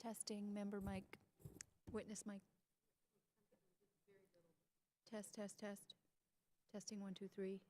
Testing, member mic, witness mic. Test, test, test. Testing, 1, 2, 3.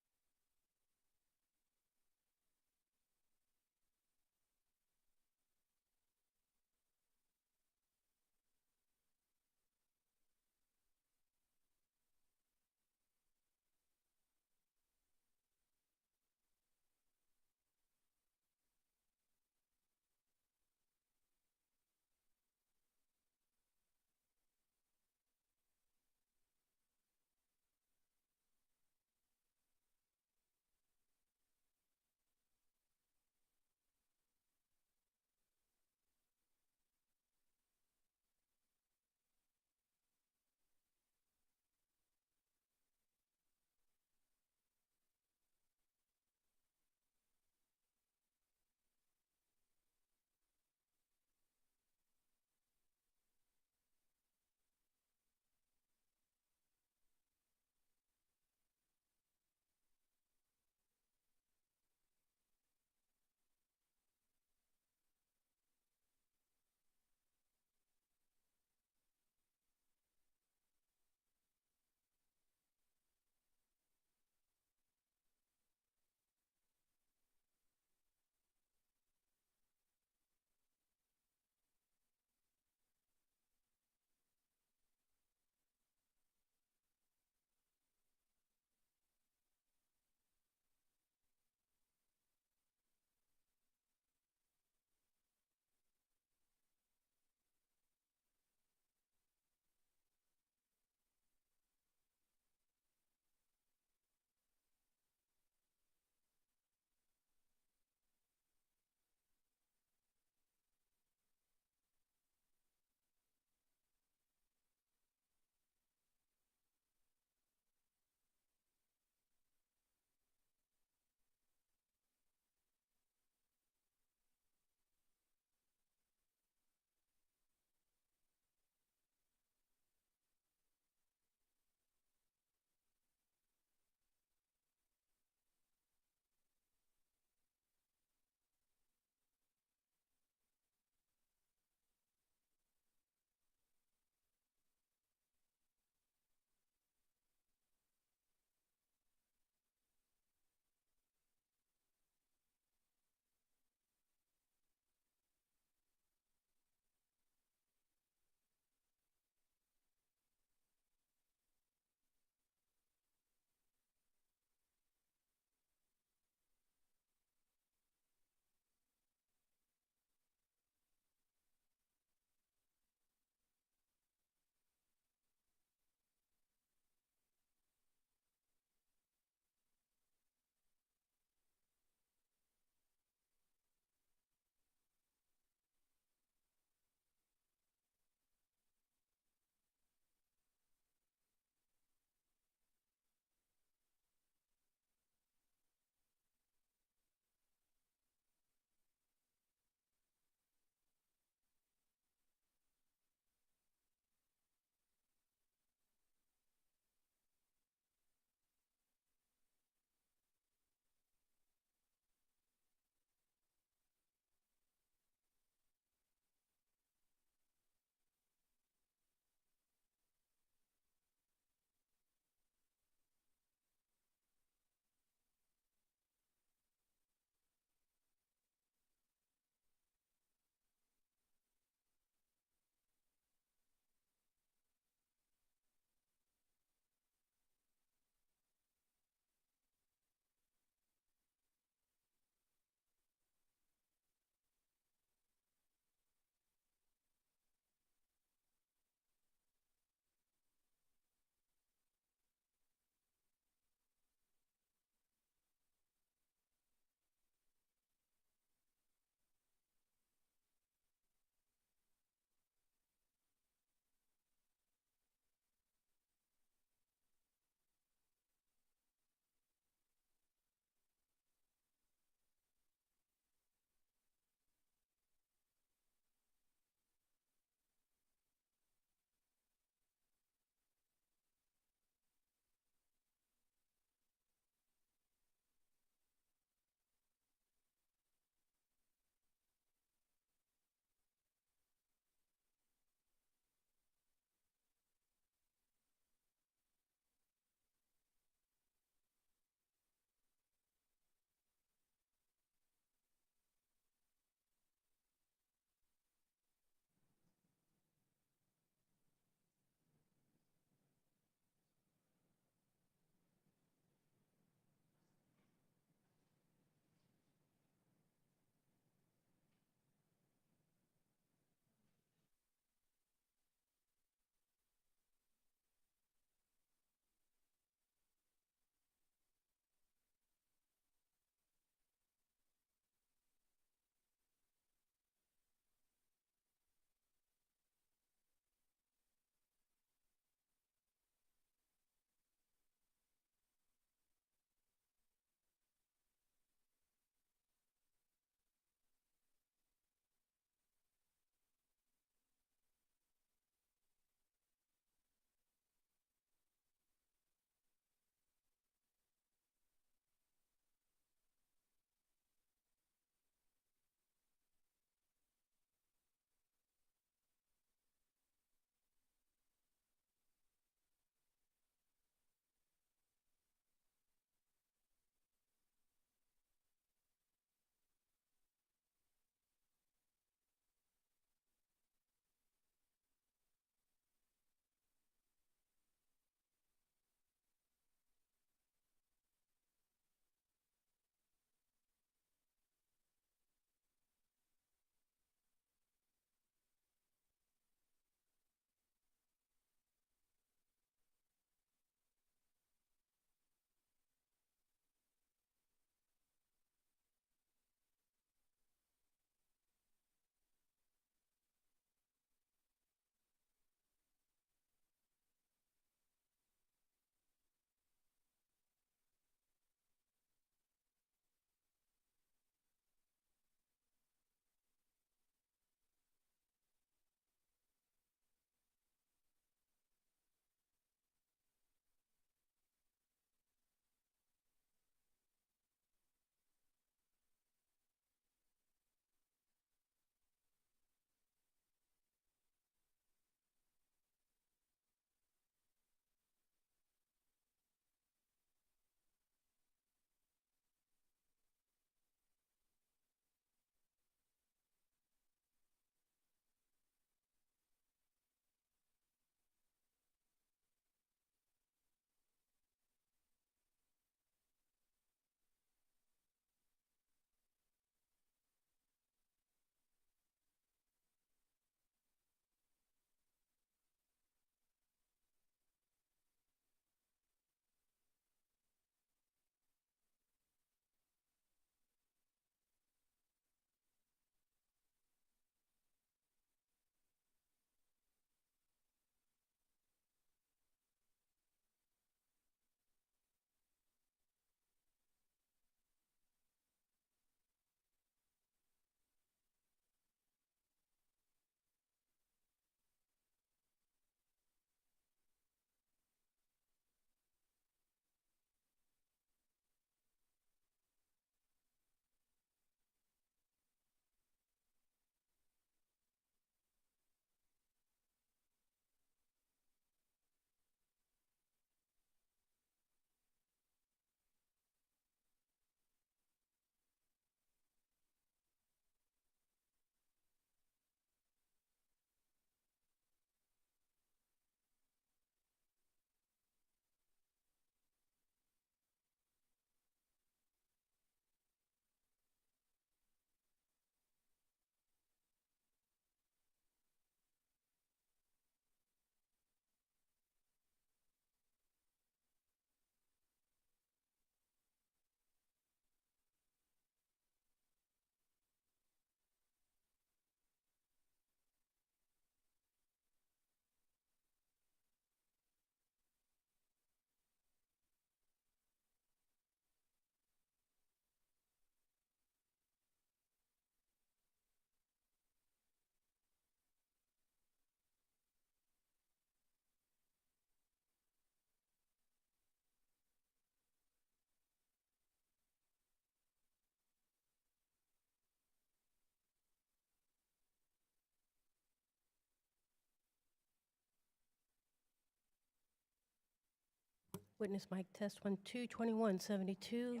Witness mic test 1, 2, 2172.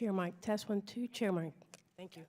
Chair mic test 1, 2, chair mic. Thank you.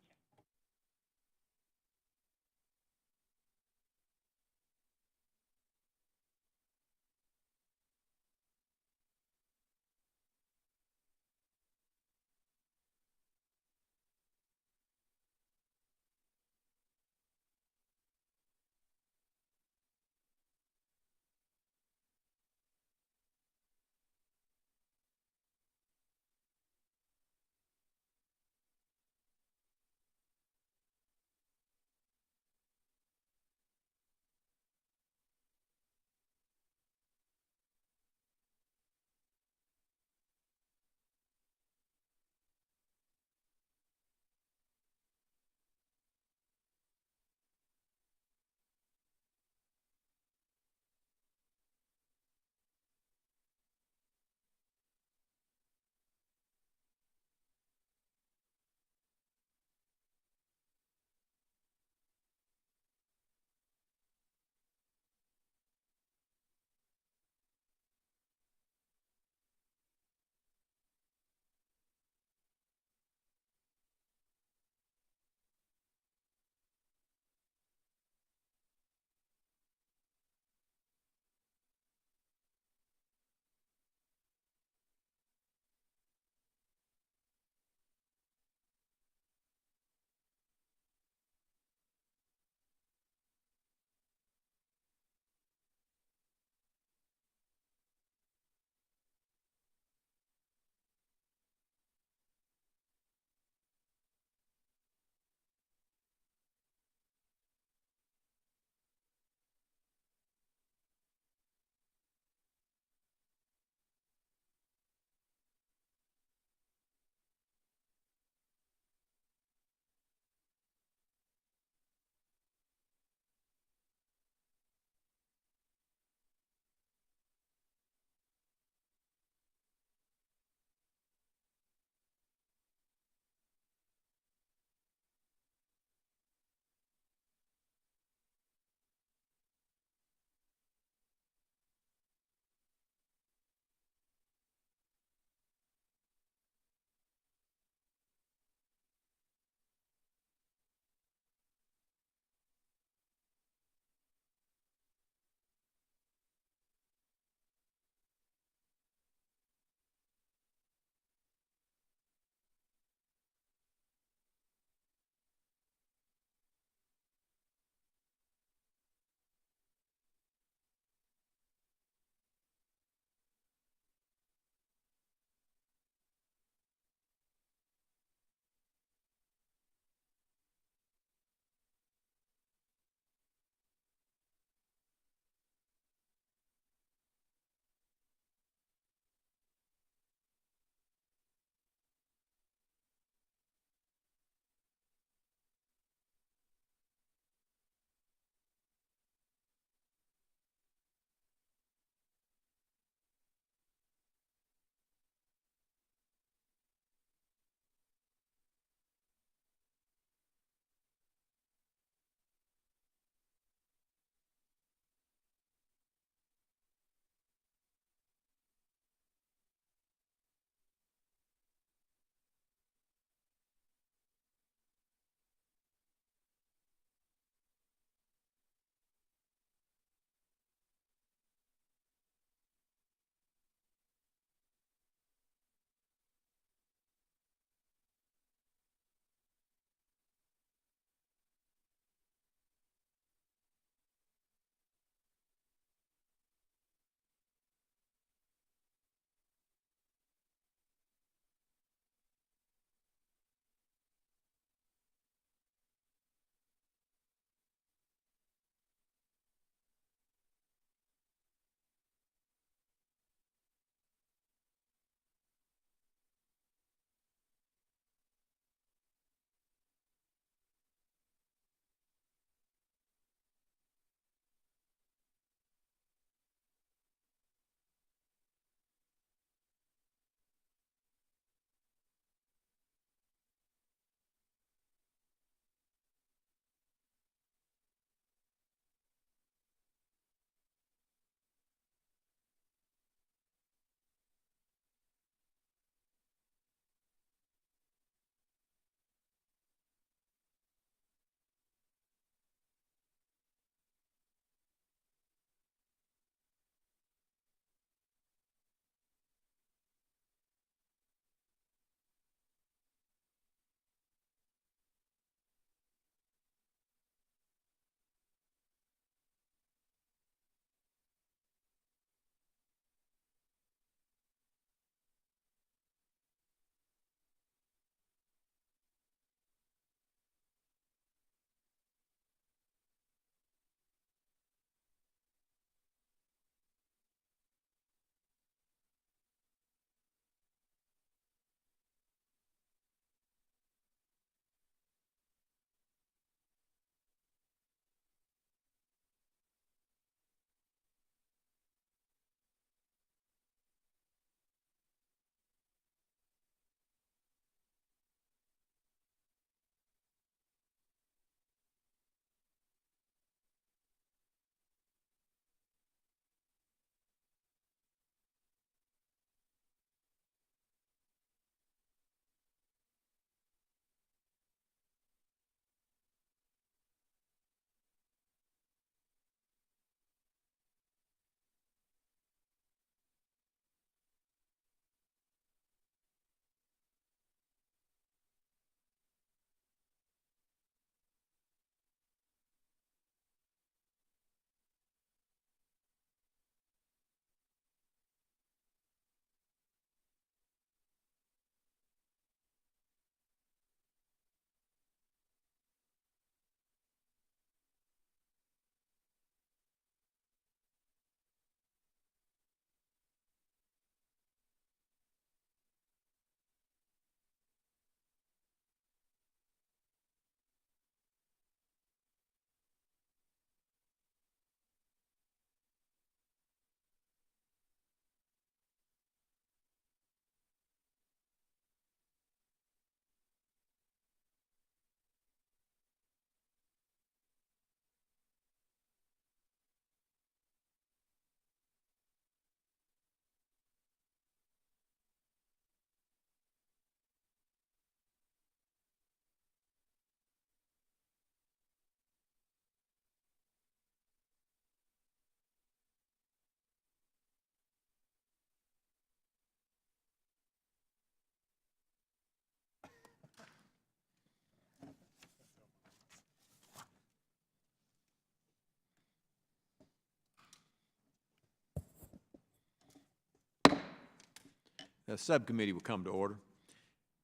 The subcommittee will come to order.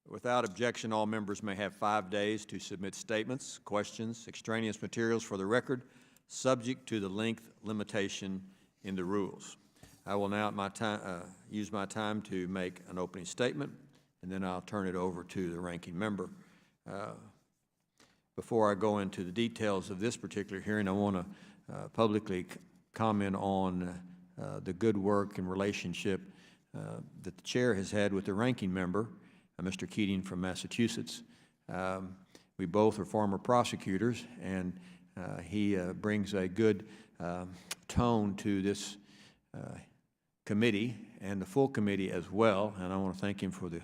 Without objection, all members may have 5 days to submit statements, questions, extraneous materials for the record, subject to the length limitation in the rules. I will now use my time to make an opening statement, and then I'll turn it over to the ranking member. Before I go into the details of this particular hearing, I want to publicly comment on the good work and relationship that the chair has had with the ranking member, Mr. Keating from Massachusetts. We both are former prosecutors, and he brings a good tone to this committee and the full committee as well, and I want to thank him for the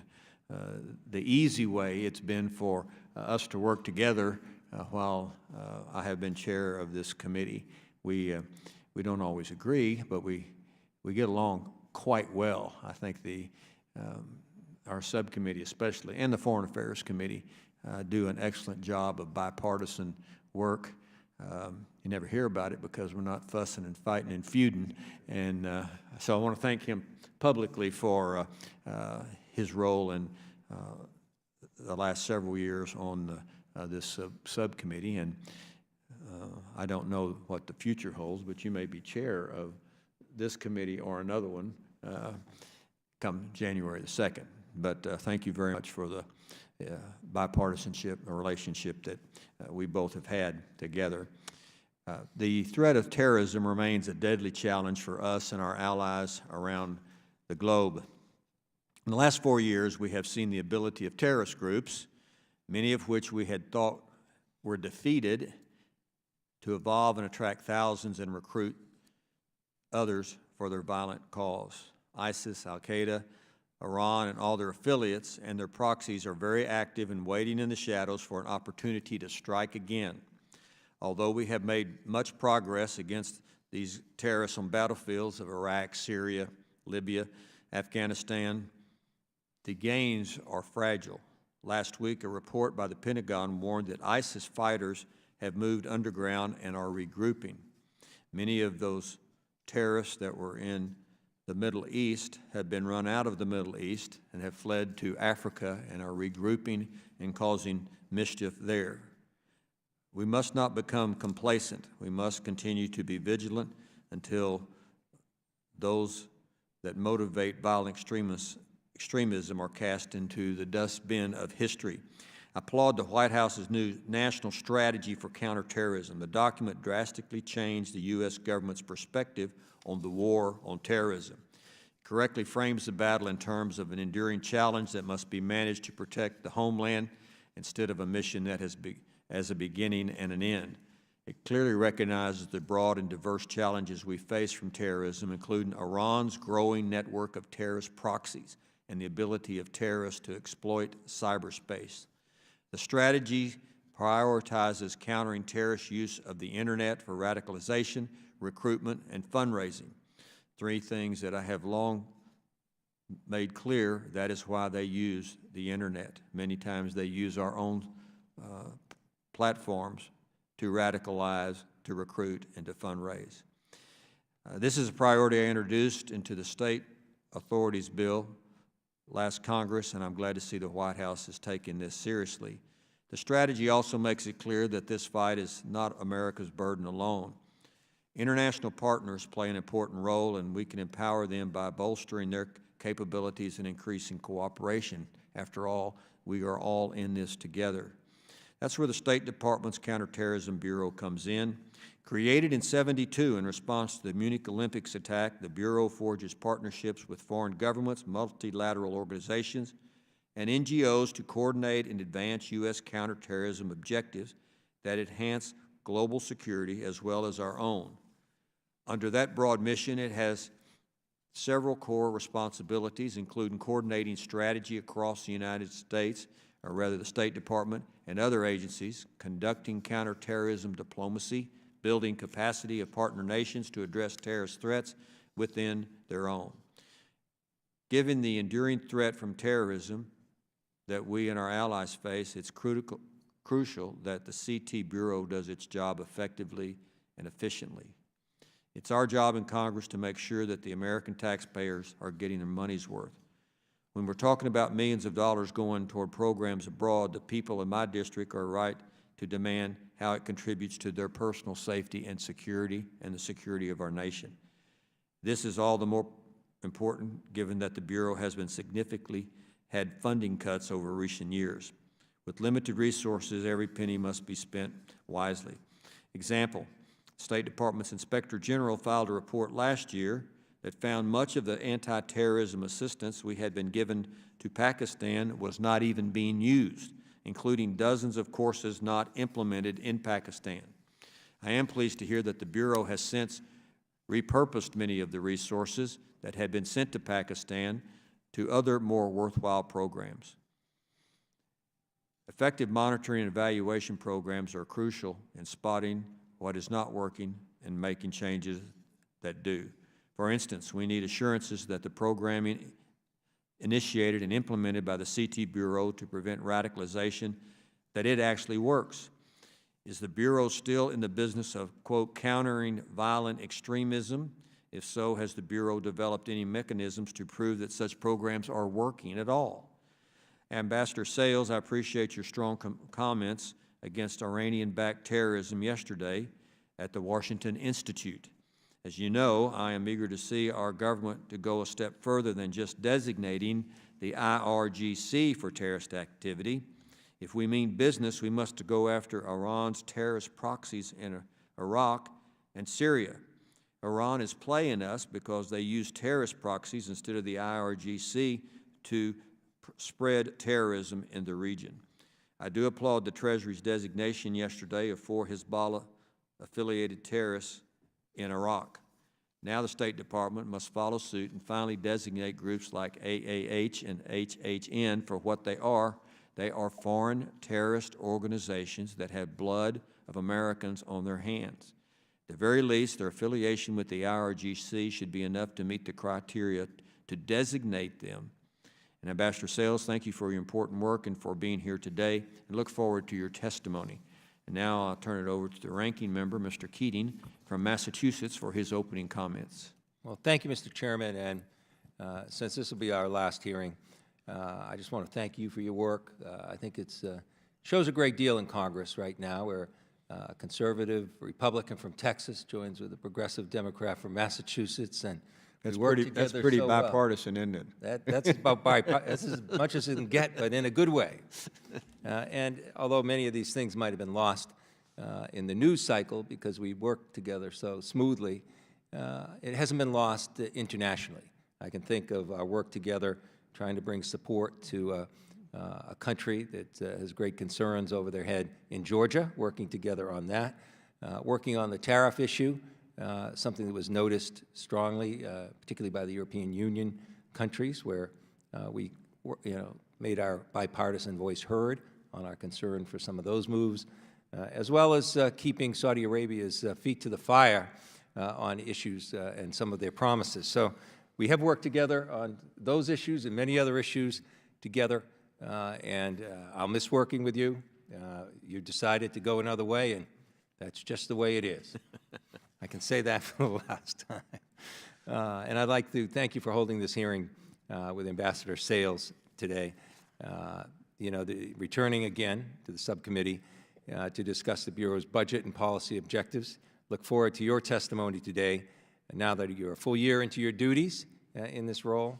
easy way it's been for us to work together while I have been chair of this committee. We don't always agree, but we get along quite well. I think our subcommittee especially, and the Foreign Affairs Committee, do an excellent job of bipartisan work. You never hear about it because we're not fussing and fighting and feuding, and so I want to thank him publicly for his role in the last several years on this subcommittee, and I don't know what the future holds, but you may be chair of this committee or another one come January the 2nd. But thank you very much for the bipartisanship, a relationship that we both have had together. The threat of terrorism remains a deadly challenge for us and our allies around the globe. In the last 4 years, we have seen the ability of terrorist groups, many of which we had thought were defeated, to evolve and attract thousands and recruit others for their violent cause. ISIS, Al-Qaeda, Iran, and all their affiliates and their proxies are very active and waiting in the shadows for an opportunity to strike again. Although we have made much progress against these terrorists on battlefields of Iraq, Syria, Libya, Afghanistan, the gains are fragile. Last week, a report by the Pentagon warned that ISIS fighters have moved underground and are regrouping. Many of those terrorists that were in the Middle East have been run out of the Middle East and have fled to Africa and are regrouping and causing mischief there. We must not become complacent. We must continue to be vigilant until those that motivate violent extremism are cast into the dustbin of history. I applaud the White House's new national strategy for counterterrorism. The document drastically changed the U.S. government's perspective on the war on terrorism. It correctly frames the battle in terms of an enduring challenge that must be managed to protect the homeland instead of a mission that has a beginning and an end. It clearly recognizes the broad and diverse challenges we face from terrorism, including Iran's growing network of terrorist proxies and the ability of terrorists to exploit cyberspace. The strategy prioritizes countering terrorist use of the Internet for radicalization, recruitment, and fundraising. 3 things that I have long made clear. That is why they use the Internet. Many times they use our own platforms to radicalize, to recruit, and to fundraise. This is a priority I introduced into the state authorities bill last Congress, and I'm glad to see the White House is taking this seriously. The strategy also makes it clear that this fight is not America's burden alone. International partners play an important role, and we can empower them by bolstering their capabilities and increasing cooperation. After all, we are all in this together. That's where the State Department's Counterterrorism Bureau comes in. Created in '72 in response to the Munich Olympics attack, the Bureau forges partnerships with foreign governments, multilateral organizations, and NGOs to coordinate and advance U.S. counterterrorism objectives that enhance global security as well as our own. Under that broad mission, it has several core responsibilities, including coordinating strategy across the United States, or rather the State Department and other agencies, conducting counterterrorism diplomacy, building capacity of partner nations to address terrorist threats within their own. Given the enduring threat from terrorism that we and our allies face, it's crucial that the CT Bureau does its job effectively and efficiently. It's our job in Congress to make sure that the American taxpayers are getting their money's worth. When we're talking about millions of dollars going toward programs abroad, the people in my district are right to demand how it contributes to their personal safety and security and the security of our nation. This is all the more important given that the Bureau has been significantly had funding cuts over recent years. With limited resources, every penny must be spent wisely. Example, State Department's Inspector General filed a report last year that found much of the anti-terrorism assistance we had been given to Pakistan was not even being used, including dozens of courses not implemented in Pakistan. I am pleased to hear that the Bureau has since repurposed many of the resources that had been sent to Pakistan to other more worthwhile programs. Effective monitoring and evaluation programs are crucial in spotting what is not working and making changes that do. For instance, we need assurances that the programming initiated and implemented by the CT Bureau to prevent radicalization, that it actually works. Is the Bureau still in the business of, quote, countering violent extremism? If so, has the Bureau developed any mechanisms to prove that such programs are working at all? Ambassador Sales, I appreciate your strong comments against Iranian-backed terrorism yesterday at the Washington Institute. As you know, I am eager to see our government to go a step further than just designating the IRGC for terrorist activity. If we mean business, we must go after Iran's terrorist proxies in Iraq and Syria. Iran is playing us because they use terrorist proxies instead of the IRGC to spread terrorism in the region. I do applaud the Treasury's designation yesterday of 4 Hezbollah-affiliated terrorists in Iraq. Now the State Department must follow suit and finally designate groups like AAH and HHN for what they are. They are foreign terrorist organizations that have blood of Americans on their hands. At the very least, their affiliation with the IRGC should be enough to meet the criteria to designate them. And Ambassador Sales, thank you for your important work and for being here today, and look forward to your testimony. And now I'll turn it over to the ranking member, Mr. Keating, from Massachusetts, for his opening comments. Well, thank you, Mr. Chairman, and since this will be our last hearing, I just want to thank you for your work. I think it shows a great deal in Congress right now, where a conservative Republican from Texas joins with a progressive Democrat from Massachusetts, and That's we work pretty, together that's pretty so well. bipartisan, isn't it? That's about that's as much as it can get, but in a good way. And although many of these things might have been lost in the news cycle because we worked together so smoothly, it hasn't been lost internationally. I can think of our work together trying to bring support to a country that has great concerns over their head in Georgia, working together on that, working on the tariff issue, something that was noticed strongly, particularly by the European Union countries, where we made our bipartisan voice heard on our concern for some of those moves, as well as keeping Saudi Arabia's feet to the fire on issues and some of their promises. So we have worked together on those issues and many other issues together, and I'll miss working with you. You decided to go another way, and that's just the way it is. I can say that for the last time. And I'd like to thank you for holding this hearing with Ambassador Sales today. Returning again to the subcommittee to discuss the Bureau's budget and policy objectives. Look forward to your testimony today. And now that you're a full year into your duties in this role,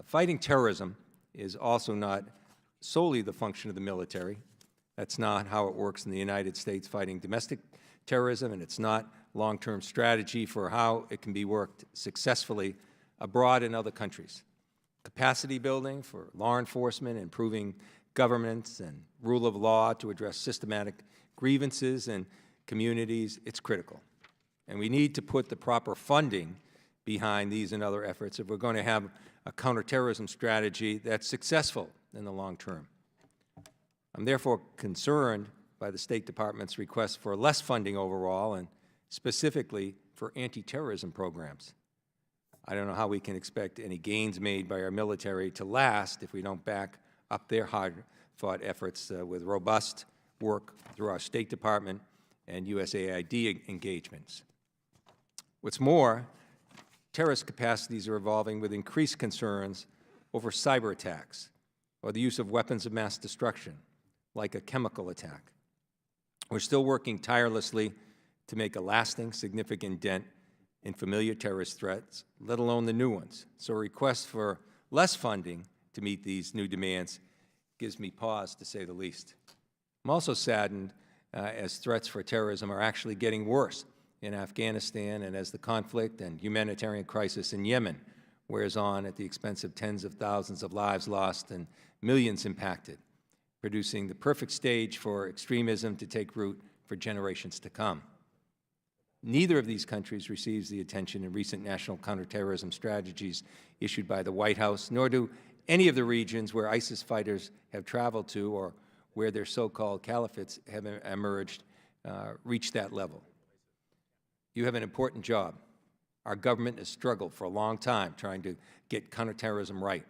fighting terrorism is also not solely the function of the military. That's not how it works in the United States, fighting domestic terrorism, and it's not long-term strategy for how it can be worked successfully abroad in other countries. Capacity building for law enforcement, improving governance and rule of law to address systematic grievances in communities, it's critical. And we need to put the proper funding behind these and other efforts if we're going to have a counterterrorism strategy that's successful in the long term. I'm therefore concerned by the State Department's request for less funding overall, and specifically for anti-terrorism programs. I don't know how we can expect any gains made by our military to last if we don't back up their hard-fought efforts with robust work through our State Department and USAID engagements. What's more, terrorist capacities are evolving with increased concerns over cyber attacks or the use of weapons of mass destruction, like a chemical attack. We're still working tirelessly to make a lasting, significant dent in familiar terrorist threats, let alone the new ones. So a request for less funding to meet these new demands gives me pause, to say the least. I'm also saddened as threats for terrorism are actually getting worse in Afghanistan and as the conflict and humanitarian crisis in Yemen wears on at the expense of tens of thousands of lives lost and millions impacted, producing the perfect stage for extremism to take root for generations to come. Neither of these countries receives the attention in recent national counterterrorism strategies issued by the White House, nor do any of the regions where ISIS fighters have traveled to or where their so-called caliphates have emerged reach that level. You have an important job. Our government has struggled for a long time trying to get counterterrorism right,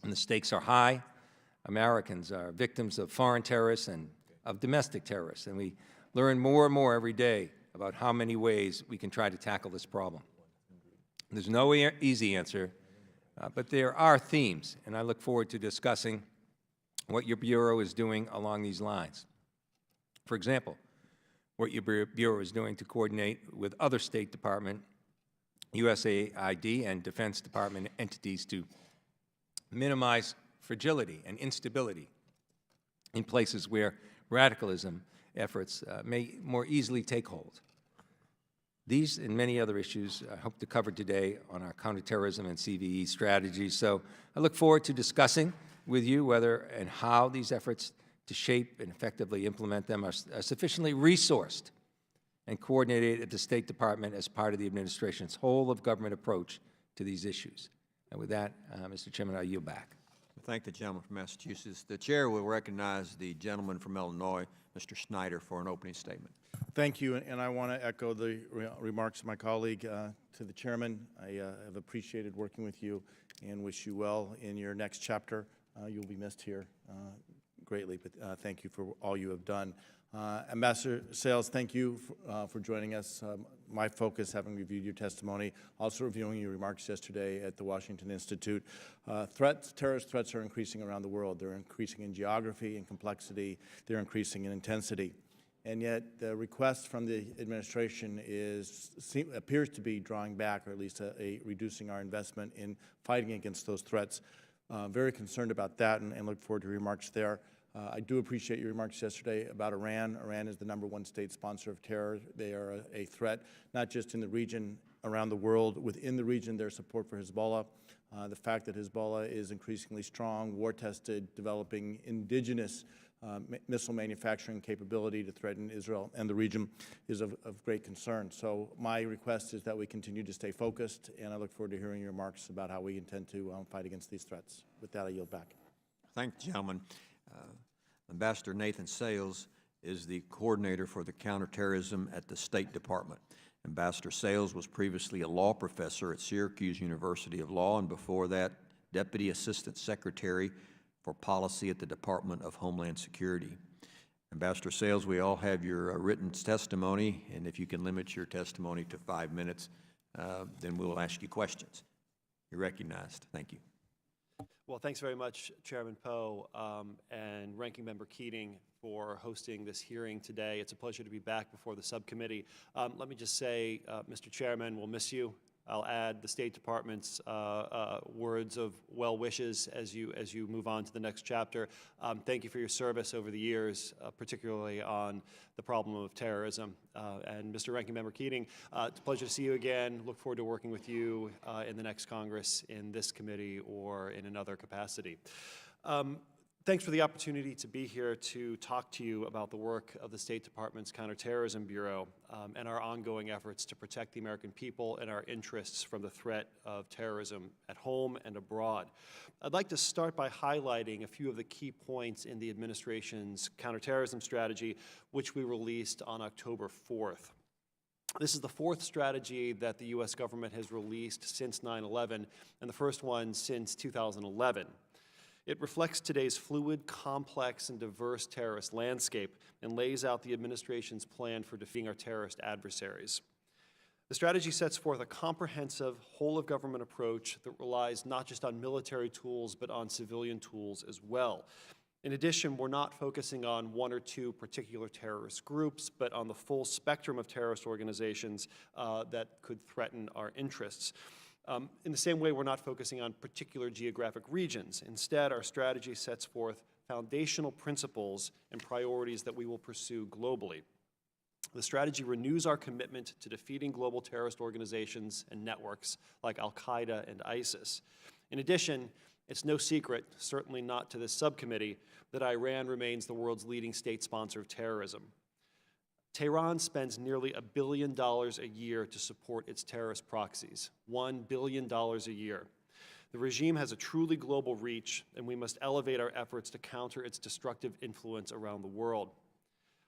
and the stakes are high. Americans are victims of foreign terrorists and of domestic terrorists, and we learn more and more every day about how many ways we can try to tackle this problem. There's no easy answer, but there are themes, and I look forward to discussing what your Bureau is doing along these lines. For example, what your Bureau is doing to coordinate with other State Department, USAID, and Defense Department entities to minimize fragility and instability in places where radicalism efforts may more easily take hold. These and many other issues I hope to cover today on our counterterrorism and CVE strategies. So I look forward to discussing with you whether and how these efforts to shape and effectively implement them are sufficiently resourced and coordinated at the State Department as part of the administration's whole-of-government approach to these issues. And with that, Mr. Chairman, I yield back. Thank the gentleman from Massachusetts. The chair will recognize the gentleman from Illinois, Mr. Snyder, for an opening statement. Thank you, and I want to echo the remarks of my colleague to the chairman. I have appreciated working with you and wish you well in your next chapter. You'll be missed here greatly, but thank you for all you have done. Ambassador Sales, thank you for joining us. My focus, having reviewed your testimony, also reviewing your remarks yesterday at the Washington Institute. Terrorist threats are increasing around the world. They're increasing in geography and complexity. They're increasing in intensity. And yet the request from the administration appears to be drawing back, or at least reducing our investment in fighting against those threats. Very concerned about that and look forward to remarks there. I do appreciate your remarks yesterday about Iran. Iran is the #1 state sponsor of terror. They are a threat, not just in the region, around the world. Within the region, their support for Hezbollah. The fact that Hezbollah is increasingly strong, war-tested, developing indigenous missile manufacturing capability to threaten Israel and the region is of great concern. So my request is that we continue to stay focused, and I look forward to hearing your remarks about how we intend to fight against these threats. With that, I yield back. Thank you, gentlemen. Ambassador Nathan Sales is the coordinator for the counterterrorism at the State Department. Ambassador Sales was previously a law professor at Syracuse University of Law, and before that, Deputy Assistant Secretary for Policy at the Department of Homeland Security. Ambassador Sales, we all have your written testimony, and if you can limit your testimony to 5 minutes, then we will ask you questions. You're recognized. Thank you. Well, thanks very much, Chairman Poe and Ranking Member Keating, for hosting this hearing today. It's a pleasure to be back before the subcommittee. Let me just say, Mr. Chairman, we'll miss you. I'll add the State Department's words of well wishes as you move on to the next chapter. Thank you for your service over the years, particularly on the problem of terrorism. And Mr. Ranking Member Keating, it's a pleasure to see you again. Look forward to working with you in the next Congress, in this committee, or in another capacity. Thanks for the opportunity to be here to talk to you about the work of the State Department's Counterterrorism Bureau and our ongoing efforts to protect the American people and our interests from the threat of terrorism at home and abroad. I'd like to start by highlighting a few of the key points in the administration's counterterrorism strategy, which we released on October 4th. This is the fourth strategy that the U.S. government has released since 9/11, and the first one since 2011. It reflects today's fluid, complex, and diverse terrorist landscape and lays out the administration's plan for defeating our terrorist adversaries. The strategy sets forth a comprehensive, whole-of-government approach that relies not just on military tools, but on civilian tools as well. In addition, we're not focusing on one or two particular terrorist groups, but on the full spectrum of terrorist organizations that could threaten our interests. In the same way, we're not focusing on particular geographic regions. Instead, our strategy sets forth foundational principles and priorities that we will pursue globally. The strategy renews our commitment to defeating global terrorist organizations and networks like Al-Qaeda and ISIS. In addition, it's no secret, certainly not to this subcommittee, that Iran remains the world's leading state sponsor of terrorism. Tehran spends nearly $1 billion a year to support its terrorist proxies, $1 billion a year. The regime has a truly global reach, and we must elevate our efforts to counter its destructive influence around the world.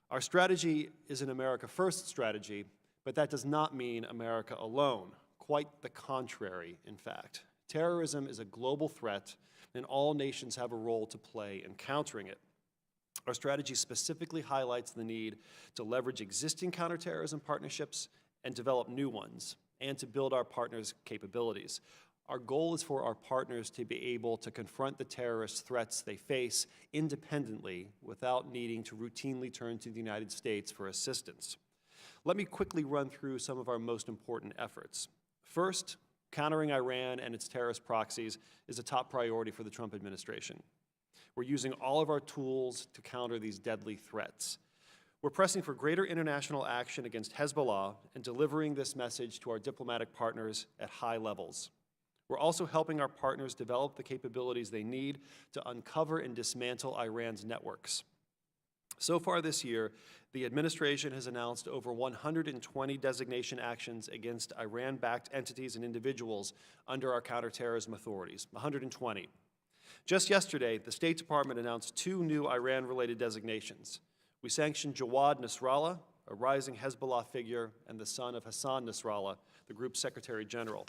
Our strategy is an America First strategy, but that does not mean America alone. Quite the contrary, in fact. Terrorism is a global threat, and all nations have a role to play in countering it. Our strategy specifically highlights the need to leverage existing counterterrorism partnerships and develop new ones, and to build our partners' capabilities. Our goal is for our partners to be able to confront the terrorist threats they face independently without needing to routinely turn to the United States for assistance. Let me quickly run through some of our most important efforts. First, countering Iran and its terrorist proxies is a top priority for the Trump administration. We're using all of our tools to counter these deadly threats. We're pressing for greater international action against Hezbollah and delivering this message to our diplomatic partners at high levels. We're also helping our partners develop the capabilities they need to uncover and dismantle Iran's networks. So far this year, the administration has announced over 120 designation actions against Iran-backed entities and individuals under our counterterrorism authorities, 120. Just yesterday, the State Department announced 2 new Iran-related designations. We sanctioned Jawad Nasrallah, a rising Hezbollah figure and the son of Hassan Nasrallah, the group's Secretary General.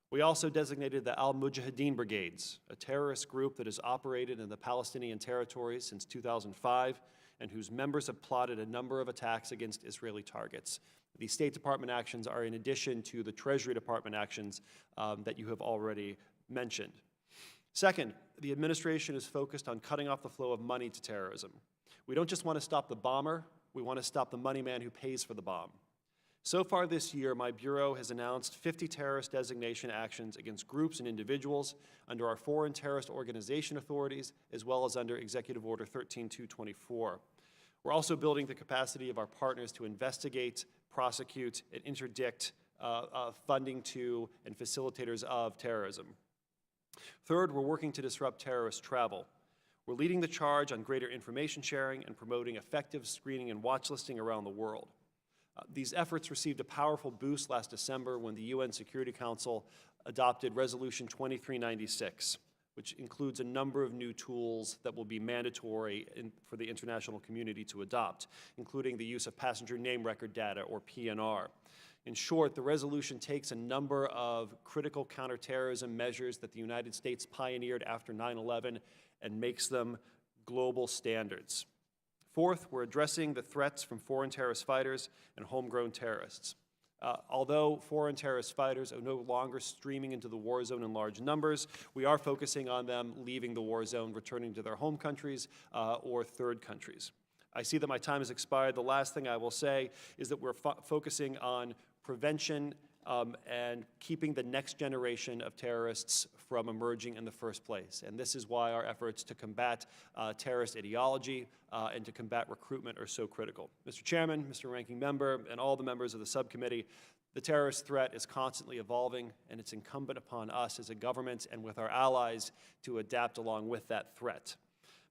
We also designated the Al-Mujahideen Brigades, a terrorist group that has operated in the Palestinian territories since 2005 and whose members have plotted a number of attacks against Israeli targets. These State Department actions are in addition to the Treasury Department actions that you have already mentioned. Second, the administration is focused on cutting off the flow of money to terrorism. We don't just want to stop the bomber, we want to stop the money man who pays for the bomb. So far this year, my Bureau has announced 50 terrorist designation actions against groups and individuals under our foreign terrorist organization authorities, as well as under Executive Order 13224. We're also building the capacity of our partners to investigate, prosecute, and interdict funding to and facilitators of terrorism. Third, we're working to disrupt terrorist travel. We're leading the charge on greater information sharing and promoting effective screening and watch listing around the world. These efforts received a powerful boost last December when the UN Security Council adopted Resolution 2396, which includes a number of new tools that will be mandatory for the international community to adopt, including the use of passenger name record data, or PNR. In short, the resolution takes a number of critical counterterrorism measures that the United States pioneered after 9/11 and makes them global standards. Fourth, we're addressing the threats from foreign terrorist fighters and homegrown terrorists. Although foreign terrorist fighters are no longer streaming into the war zone in large numbers, we are focusing on them leaving the war zone, returning to their home countries or third countries. I see that my time has expired. The last thing I will say is that we're focusing on prevention and keeping the next generation of terrorists from emerging in the first place. And this is why our efforts to combat terrorist ideology and to combat recruitment are so critical. Mr. Chairman, Mr. Ranking Member, and all the members of the subcommittee, the terrorist threat is constantly evolving, and it's incumbent upon us as a government and with our allies to adapt along with that threat.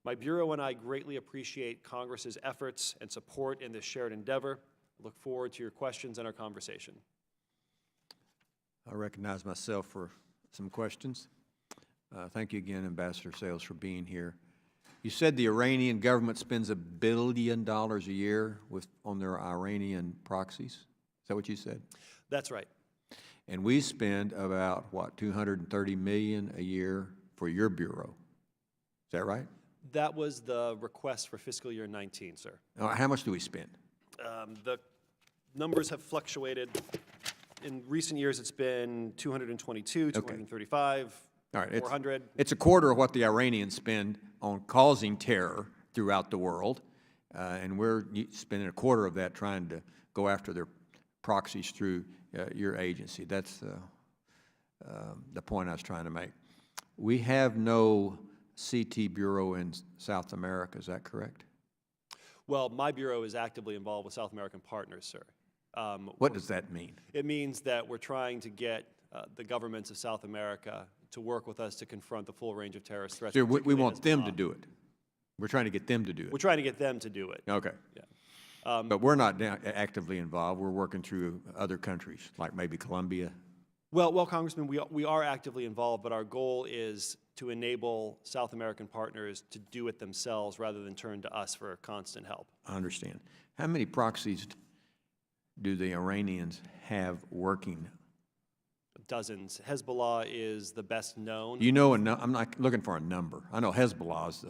My Bureau and I greatly appreciate Congress's efforts and support in this shared endeavor. I look forward to your questions and our conversation. I recognize myself for some questions. Thank you again, Ambassador Sales, for being here. You said the Iranian government spends $1 billion a year on their Iranian proxies. Is that what you said? That's right. And we spend about, what, $230 million a year for your Bureau. Is that right? That was the request for fiscal year 19, sir. How much do we spend? The numbers have fluctuated. In recent years, it's been 222, 235, All right, 400. it's a quarter of what the Iranians spend on causing terror throughout the world, and we're spending a quarter of that trying to go after their proxies through your agency. That's the point I was trying to make. We have no CT bureau in South America, is that correct? Well, my bureau is actively involved with South American partners, sir. What does that mean? It means that we're trying to get the governments of South America to work with us to confront the full range of terrorist threats. So we particularly want them to Hezbollah. do it. We're trying to get them to do We're it. trying to get them to do it. Okay. Yeah. But we're not actively involved. We're working through other countries, like maybe Colombia. Well, Congressman, we are actively involved, but our goal is to enable South American partners to do it themselves rather than turn to us for constant help. I understand. How many proxies do the Iranians have working? Dozens. Hezbollah is the best known. You know, I'm not looking for a number. I know Hezbollah is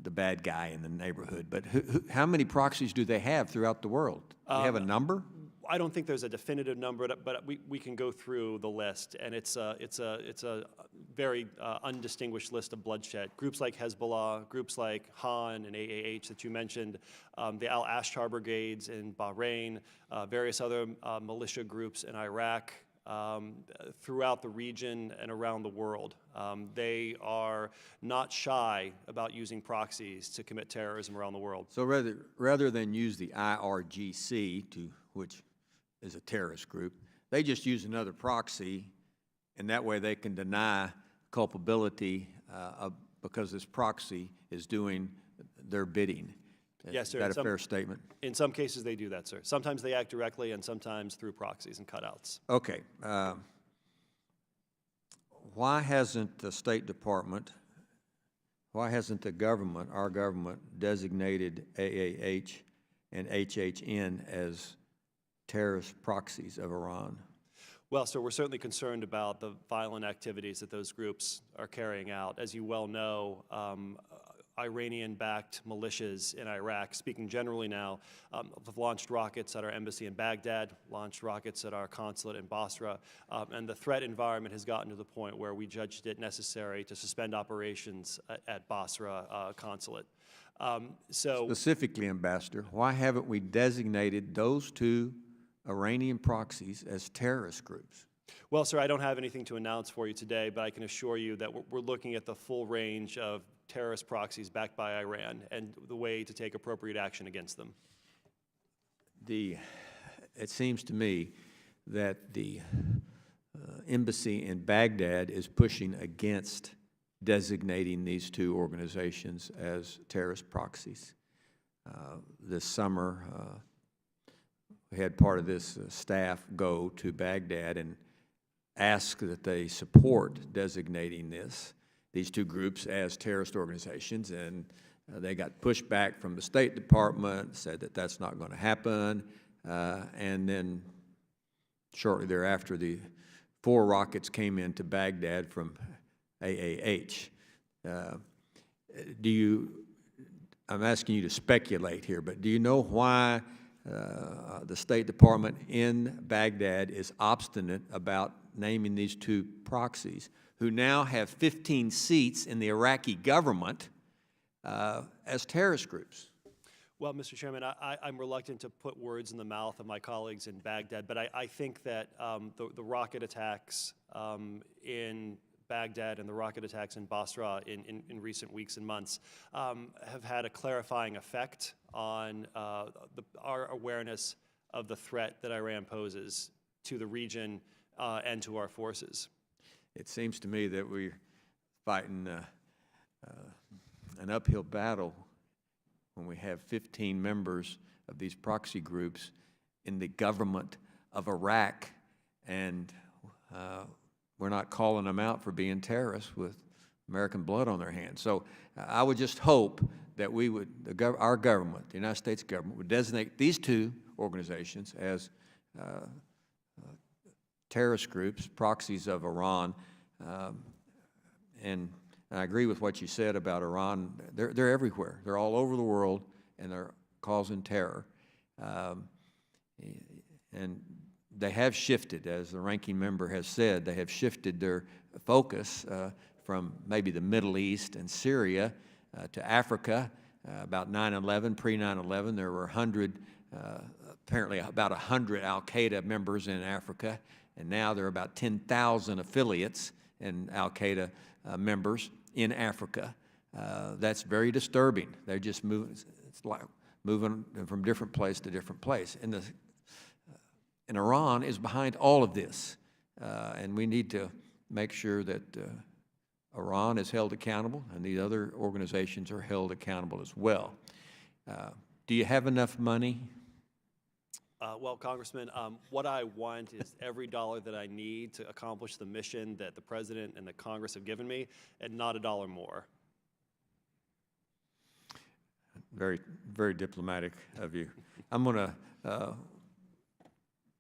the bad guy in the neighborhood, but how many proxies do they have throughout the world? Do they have a number? I don't think there's a definitive number, but we can go through the list, and it's a very undistinguished list of bloodshed. Groups like Hezbollah, groups like Han and AAH that you mentioned, the Al-Ashtar brigades in Bahrain, various other militia groups in Iraq, throughout the region and around the world. They are not shy about using proxies to commit terrorism around the world. So rather than use the IRGC, which is a terrorist group, they just use another proxy, and that way they can deny culpability because this proxy is doing their bidding. Yes, sir. Is that a fair statement? In some cases, they do that, sir. Sometimes they act directly, and sometimes through proxies and cutouts. Okay. Why hasn't the State Department, why hasn't the government, our government, designated AAH and HHN as terrorist proxies of Iran? Well, sir, we're certainly concerned about the violent activities that those groups are carrying out. As you well know, Iranian-backed militias in Iraq, speaking generally now, have launched rockets at our embassy in Baghdad, launched rockets at our consulate in Basra, and the threat environment has gotten to the point where we judged it necessary to suspend operations at Basra consulate. Specifically, Ambassador, why haven't we designated those two Iranian proxies as terrorist groups? Well, sir, I don't have anything to announce for you today, but I can assure you that we're looking at the full range of terrorist proxies backed by Iran and the way to take appropriate action against them. It seems to me that the embassy in Baghdad is pushing against designating these two organizations as terrorist proxies. This summer, we had part of this staff go to Baghdad and ask that they support designating these two groups as terrorist organizations, and they got pushback from the State Department, said that that's not going to happen, and then shortly thereafter, the 4 rockets came into Baghdad from AAH. I'm asking you to speculate here, but do you know why the State Department in Baghdad is obstinate about naming these two proxies, who now have 15 seats in the Iraqi government as terrorist groups? Well, Mr. Chairman, I'm reluctant to put words in the mouth of my colleagues in Baghdad, but I think that the rocket attacks in Baghdad and the rocket attacks in Basra in recent weeks and months have had a clarifying effect on our awareness of the threat that Iran poses to the region and to our forces. It seems to me that we're fighting an uphill battle when we have 15 members of these proxy groups in the government of Iraq, and we're not calling them out for being terrorists with American blood on their hands. So I would just hope that we would, our government, the United States government, would designate these two organizations as terrorist groups, proxies of Iran. And I agree with what you said about Iran. They're everywhere. They're all over the world, and they're causing terror. And they have shifted, as the ranking member has said, they have shifted their focus from maybe the Middle East and Syria to Africa. About 9/11, pre-9/11, there were apparently about 100 al-Qaeda members in Africa, and now there are about 10,000 affiliates and al-Qaeda members in Africa. That's very disturbing. They're just moving. It's like moving from different place to different place. And Iran is behind all of this, and we need to make sure that Iran is held accountable, and these other organizations are held accountable as well. Do you have enough money? Well, Congressman, what I want is every dollar that I need to accomplish the mission that the President and the Congress have given me, and not a dollar more. Very, very diplomatic of you. I'm going to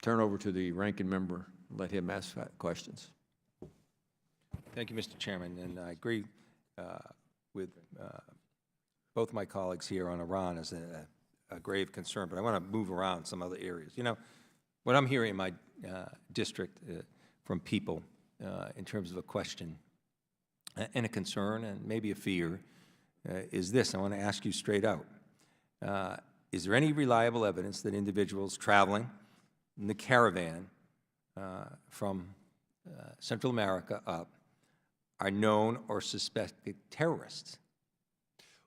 turn over to the ranking member and let him ask questions. Thank you, Mr. Chairman, and I agree with both my colleagues here on Iran as a grave concern, but I want to move around some other areas. You know, what I'm hearing in my district from people in terms of a question and a concern and maybe a fear is this. I want to ask you straight out. Is there any reliable evidence that individuals traveling in the caravan from Central America up are known or suspected terrorists?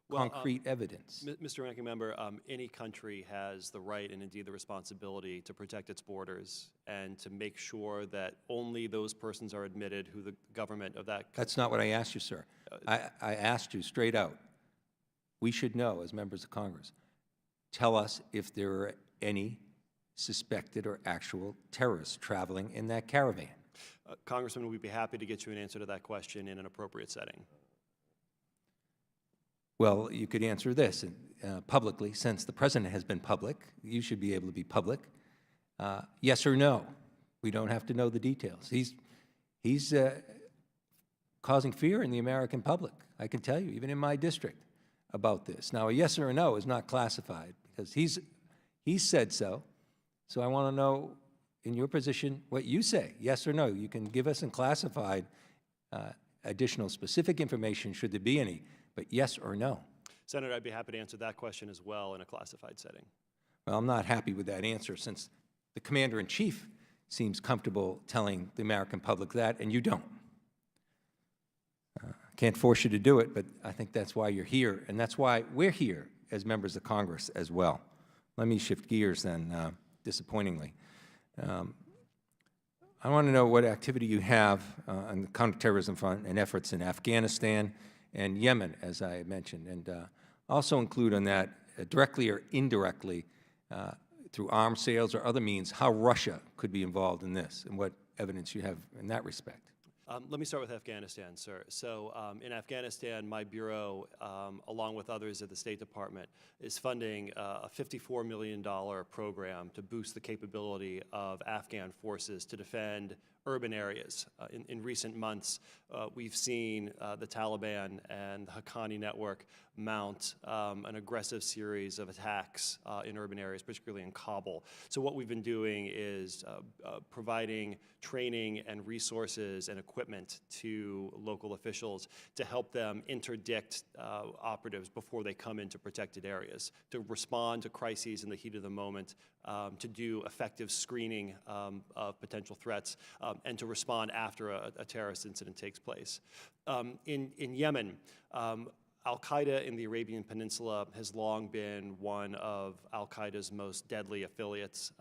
Well, concrete evidence. Mr. Ranking Member, any country has the right and indeed the responsibility to protect its borders and to make sure that only those persons are admitted who the government of that. That's not what I asked you, sir. I asked you straight out. We should know as members of Congress. Tell us if there are any suspected or actual terrorists traveling in that caravan. Congressman, we'd be happy to get you an answer to that question in an appropriate setting. Well, you could answer this publicly. Since the President has been public, you should be able to be public. Yes or no? We don't have to know the details. He's causing fear in the American public, I can tell you, even in my district, about this. Now, a yes or a no is not classified because he's said so. So I want to know, in your position, what you say, yes or no. You can give us in classified additional specific information, should there be any, but yes or no. Senator, I'd be happy to answer that question as well in a classified setting. Well, I'm not happy with that answer since the Commander-in-Chief seems comfortable telling the American public that, and you don't. I can't force you to do it, but I think that's why you're here, and that's why we're here as members of Congress as well. Let me shift gears then, disappointingly. I want to know what activity you have on the counterterrorism front and efforts in Afghanistan and Yemen, as I mentioned, and also include on that, directly or indirectly, through arms sales or other means, how Russia could be involved in this and what evidence you have in that respect. Let me start with Afghanistan, sir. So in Afghanistan, my bureau, along with others at the State Department, is funding a $54 million program to boost the capability of Afghan forces to defend urban areas. In recent months, we've seen the Taliban and the Haqqani network mount an aggressive series of attacks in urban areas, particularly in Kabul. So what we've been doing is providing training and resources and equipment to local officials to help them interdict operatives before they come into protected areas, to respond to crises in the heat of the moment, to do effective screening of potential threats, and to respond after a terrorist incident takes place. In Yemen, Al-Qaeda in the Arabian Peninsula has long been one of Al-Qaeda's most deadly affiliates,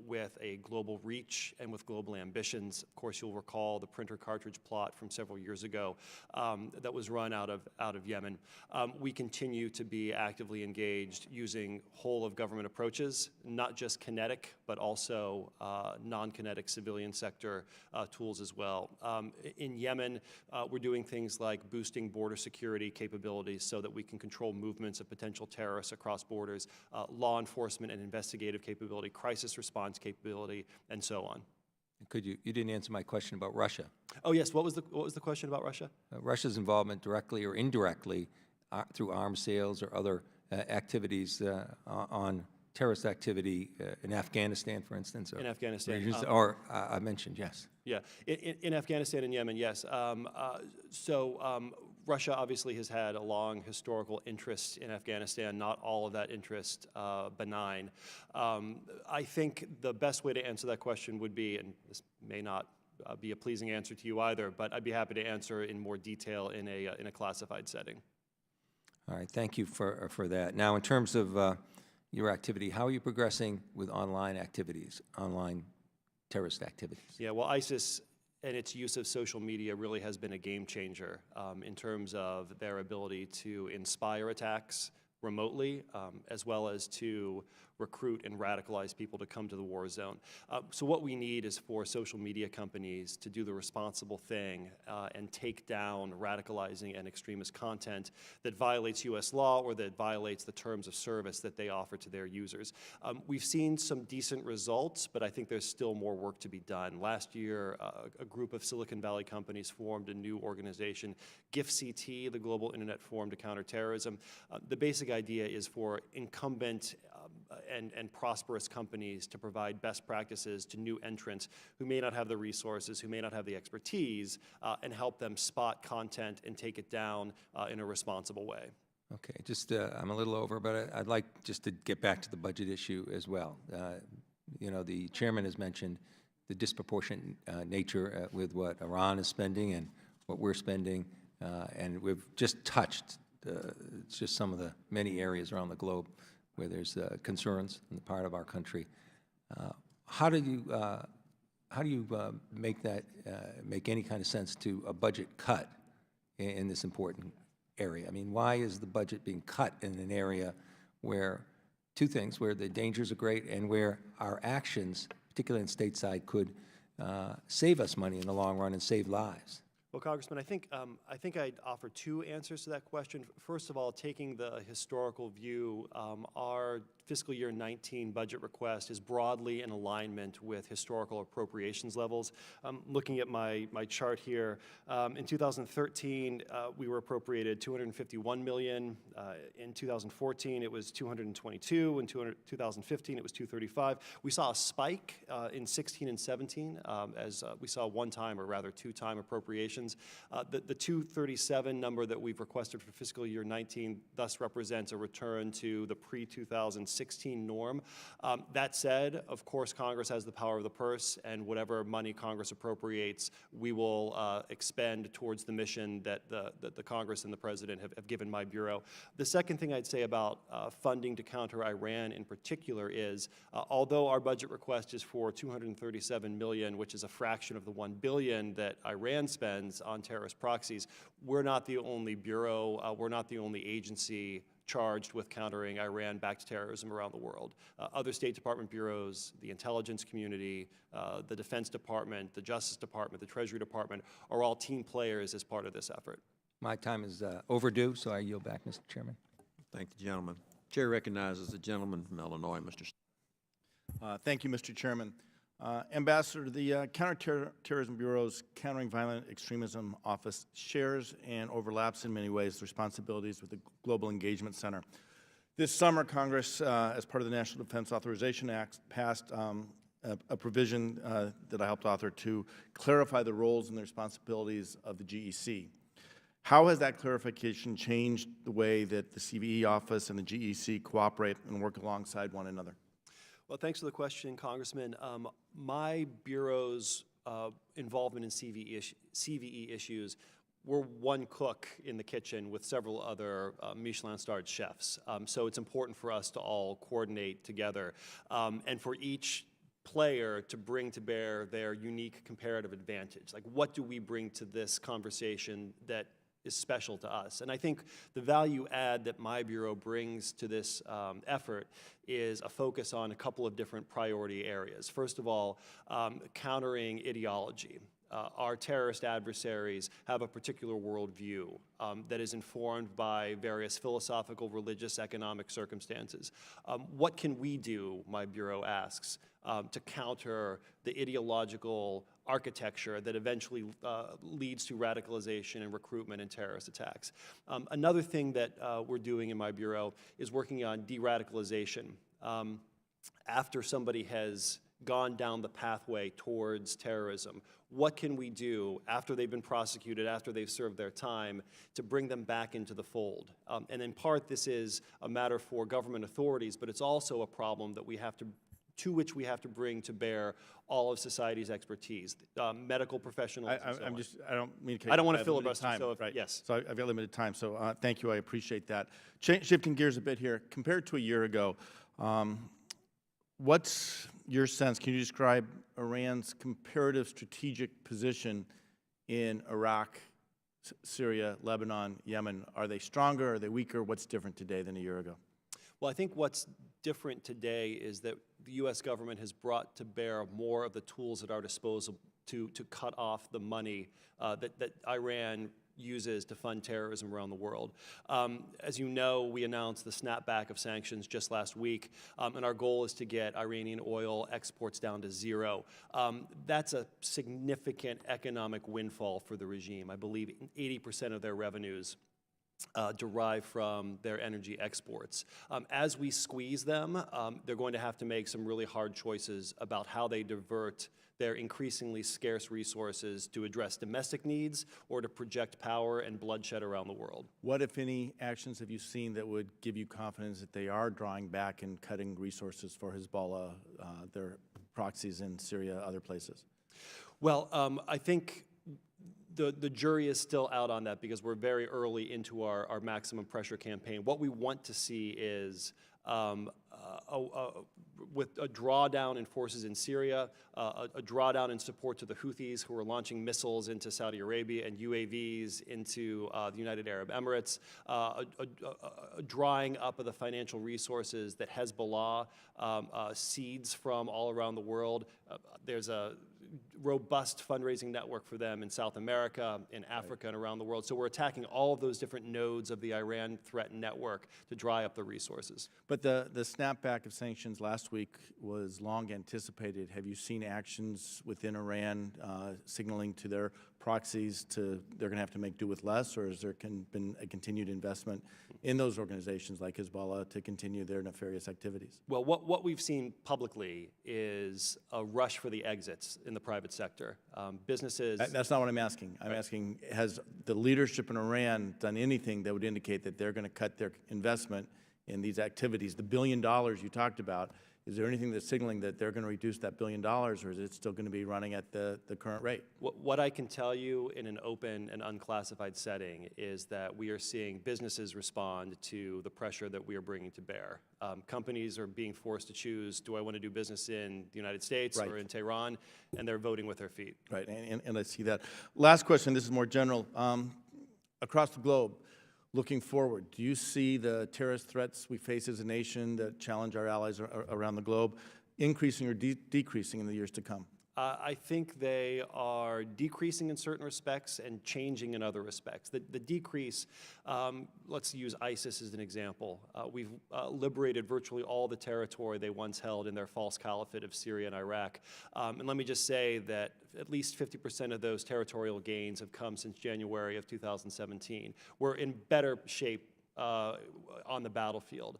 with a global reach and with global ambitions. Of course, you'll recall the printer cartridge plot from several years ago that was run out of Yemen. We continue to be actively engaged using whole-of-government approaches, not just kinetic, but also non-kinetic civilian sector tools as well. In Yemen, we're doing things like boosting border security capabilities so that we can control movements of potential terrorists across borders, law enforcement and investigative capability, crisis response capability, and so on. Could you didn't answer my question about Russia. Oh yes, what was the question about Russia? Russia's involvement directly or indirectly through arms sales or other activities on terrorist activity in Afghanistan, for instance? Or In Afghanistan. regions, or I mentioned, yes. Yeah, in Afghanistan and Yemen, yes. Russia obviously has had a long historical interest in Afghanistan, not all of that interest benign. I think the best way to answer that question would be, and this may not be a pleasing answer to you either, but I'd be happy to answer in more detail in a classified setting. All right, thank you for that. Now, in terms of your activity, how are you progressing with online activities, online terrorist activities? Yeah, well, ISIS and its use of social media really has been a game changer in terms of their ability to inspire attacks remotely, as well as to recruit and radicalize people to come to the war zone. So what we need is for social media companies to do the responsible thing and take down radicalizing and extremist content that violates U.S. law or that violates the terms of service that they offer to their users. We've seen some decent results, but I think there's still more work to be done. Last year, a group of Silicon Valley companies formed a new organization, GIFCT, the Global Internet Forum to Counterterrorism. The basic idea is for incumbent and prosperous companies to provide best practices to new entrants who may not have the resources, who may not have the expertise, and help them spot content and take it down in a responsible way. Okay, just I'm a little over, but I'd like just to get back to the budget issue as well. You know, the chairman has mentioned the disproportionate nature with what Iran is spending and what we're spending, and we've just touched it's just some of the many areas around the globe where there's concerns on the part of our country. How do you make that make any kind of sense to a budget cut in this important area? I mean, why is the budget being cut in an area where two things, where the dangers are great and where our actions, particularly in stateside, could save us money in the long run and save lives? Well, Congressman, I think I'd offer two answers to that question. First of all, taking the historical view, our fiscal year 19 budget request is broadly in alignment with historical appropriations levels. Looking at my chart here, in 2013, we were appropriated $251 million. In 2014, it was $222. In 2015, it was $235. We saw a spike in 16 and 17 as we saw one-time, or rather two-time appropriations. The 237 number that we've requested for fiscal year 19 thus represents a return to the pre-2016 norm. That said, of course, Congress has the power of the purse, and whatever money Congress appropriates, we will expend towards the mission that the Congress and the President have given my Bureau. The second thing I'd say about funding to counter Iran in particular is, although our budget request is for $237 million, which is a fraction of the $1 billion that Iran spends on terrorist proxies, we're not the only Bureau, we're not the only agency charged with countering Iran-backed terrorism around the world. Other State Department bureaus, the intelligence community, the Defense Department, the Justice Department, the Treasury Department are all team players as part of this effort. My time is overdue, so I yield back, Mr. Chairman. Thank the gentleman. Chair recognizes the gentleman from Illinois, Mr. Thank you, Mr. Chairman. Ambassador, the Counterterrorism Bureau's Countering Violent Extremism Office shares and overlaps in many ways the responsibilities with the Global Engagement Center. This summer, Congress, as part of the National Defense Authorization Act, passed a provision that I helped author to clarify the roles and the responsibilities of the GEC. How has that clarification changed the way that the CVE office and the GEC cooperate and work alongside one another? Well, thanks for the question, Congressman. My Bureau's involvement in CVE issues, we're one cook in the kitchen with several other Michelin-starred chefs. So it's important for us to all coordinate together and for each player to bring to bear their unique comparative advantage. Like, what do we bring to this conversation that is special to us? And I think the value add that my Bureau brings to this effort is a focus on a couple of different priority areas. First of all, countering ideology. Our terrorist adversaries have a particular worldview that is informed by various philosophical, religious, economic circumstances. What can we do, my Bureau asks, to counter the ideological architecture that eventually leads to radicalization and recruitment and terrorist attacks? Another thing that we're doing in my Bureau is working on de-radicalization. after somebody has gone down the pathway towards terrorism, what can we do after they've been prosecuted, after they've served their time, to bring them back into the fold? And in part, this is a matter for government authorities, but it's also a problem that to which we have to bring to bear all of society's expertise, medical professionals. and so on. I don't mean to. I don't want to have limited filibuster, time, so if- right. yes. So I've got limited time, so thank you, I appreciate that. Shifting gears a bit here, compared to a year ago, what's your sense, can you describe Iran's comparative strategic position in Iraq, Syria, Lebanon, Yemen? Are they stronger, are they weaker? What's different today than a year ago? Well, I think what's different today is that the U.S. government has brought to bear more of the tools at our disposal to cut off the money that Iran uses to fund terrorism around the world. As you know, we announced the snapback of sanctions just last week, and our goal is to get Iranian oil exports down to zero. That's a significant economic windfall for the regime. I believe 80% of their revenues derive from their energy exports. As we squeeze them, they're going to have to make some really hard choices about how they divert their increasingly scarce resources to address domestic needs or to project power and bloodshed around the world. What, if any, actions have you seen that would give you confidence that they are drawing back and cutting resources for Hezbollah, their proxies in Syria, other places? Well, I think the jury is still out on that because we're very early into our maximum pressure campaign. What we want to see is with a drawdown in forces in Syria, a drawdown in support to the Houthis who are launching missiles into Saudi Arabia and UAVs into the United Arab Emirates, a drawing up of the financial resources that Hezbollah seeds from all around the world. There's a robust fundraising network for them in South America, in Africa, and around the world. So we're attacking all of those different nodes of the Iran threat network to dry up the resources. But the snapback of sanctions last week was long anticipated. Have you seen actions within Iran signaling to their proxies they're going to have to make do with less, or has there been a continued investment in those organizations like Hezbollah to continue their nefarious activities? Well, what we've seen publicly is a rush for the exits in the private sector. Businesses... That's not what I'm asking. I'm asking, has the leadership in Iran done anything that would indicate that they're going to cut their investment in these activities? The $1 billion you talked about, is there anything that's signaling that they're going to reduce that $1 billion, or is it still going to be running at the current rate? What I can tell you in an open and unclassified setting is that we are seeing businesses respond to the pressure that we are bringing to bear. Companies are being forced to choose, do I want to do business in the United States or in Tehran? And they're voting with their feet. Right, and I see that. Last question, this is more general. Across the globe, looking forward, do you see the terrorist threats we face as a nation that challenge our allies around the globe increasing or decreasing in the years to come? I think they are decreasing in certain respects and changing in other respects. The decrease, let's use ISIS as an example. We've liberated virtually all the territory they once held in their false caliphate of Syria and Iraq. And let me just say that at least 50% of those territorial gains have come since January of 2017. We're in better shape on the battlefield.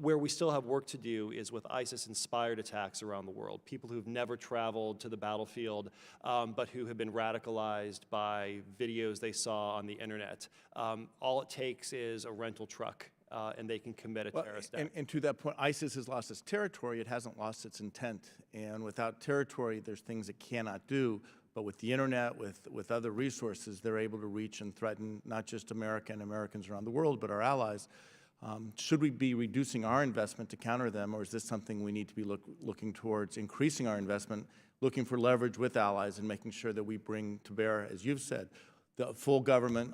Where we still have work to do is with ISIS-inspired attacks around the world, people who've never traveled to the battlefield, but who have been radicalized by videos they saw on the internet. All it takes is a rental truck, and they can commit a terrorist act. And to that point, ISIS has lost its territory, it hasn't lost its intent. And without territory, there's things it cannot do. But with the internet, with other resources, they're able to reach and threaten not just America and Americans around the world, but our allies. Should we be reducing our investment to counter them, or is this something we need to be looking towards increasing our investment, looking for leverage with allies and making sure that we bring to bear, as you've said, the full government,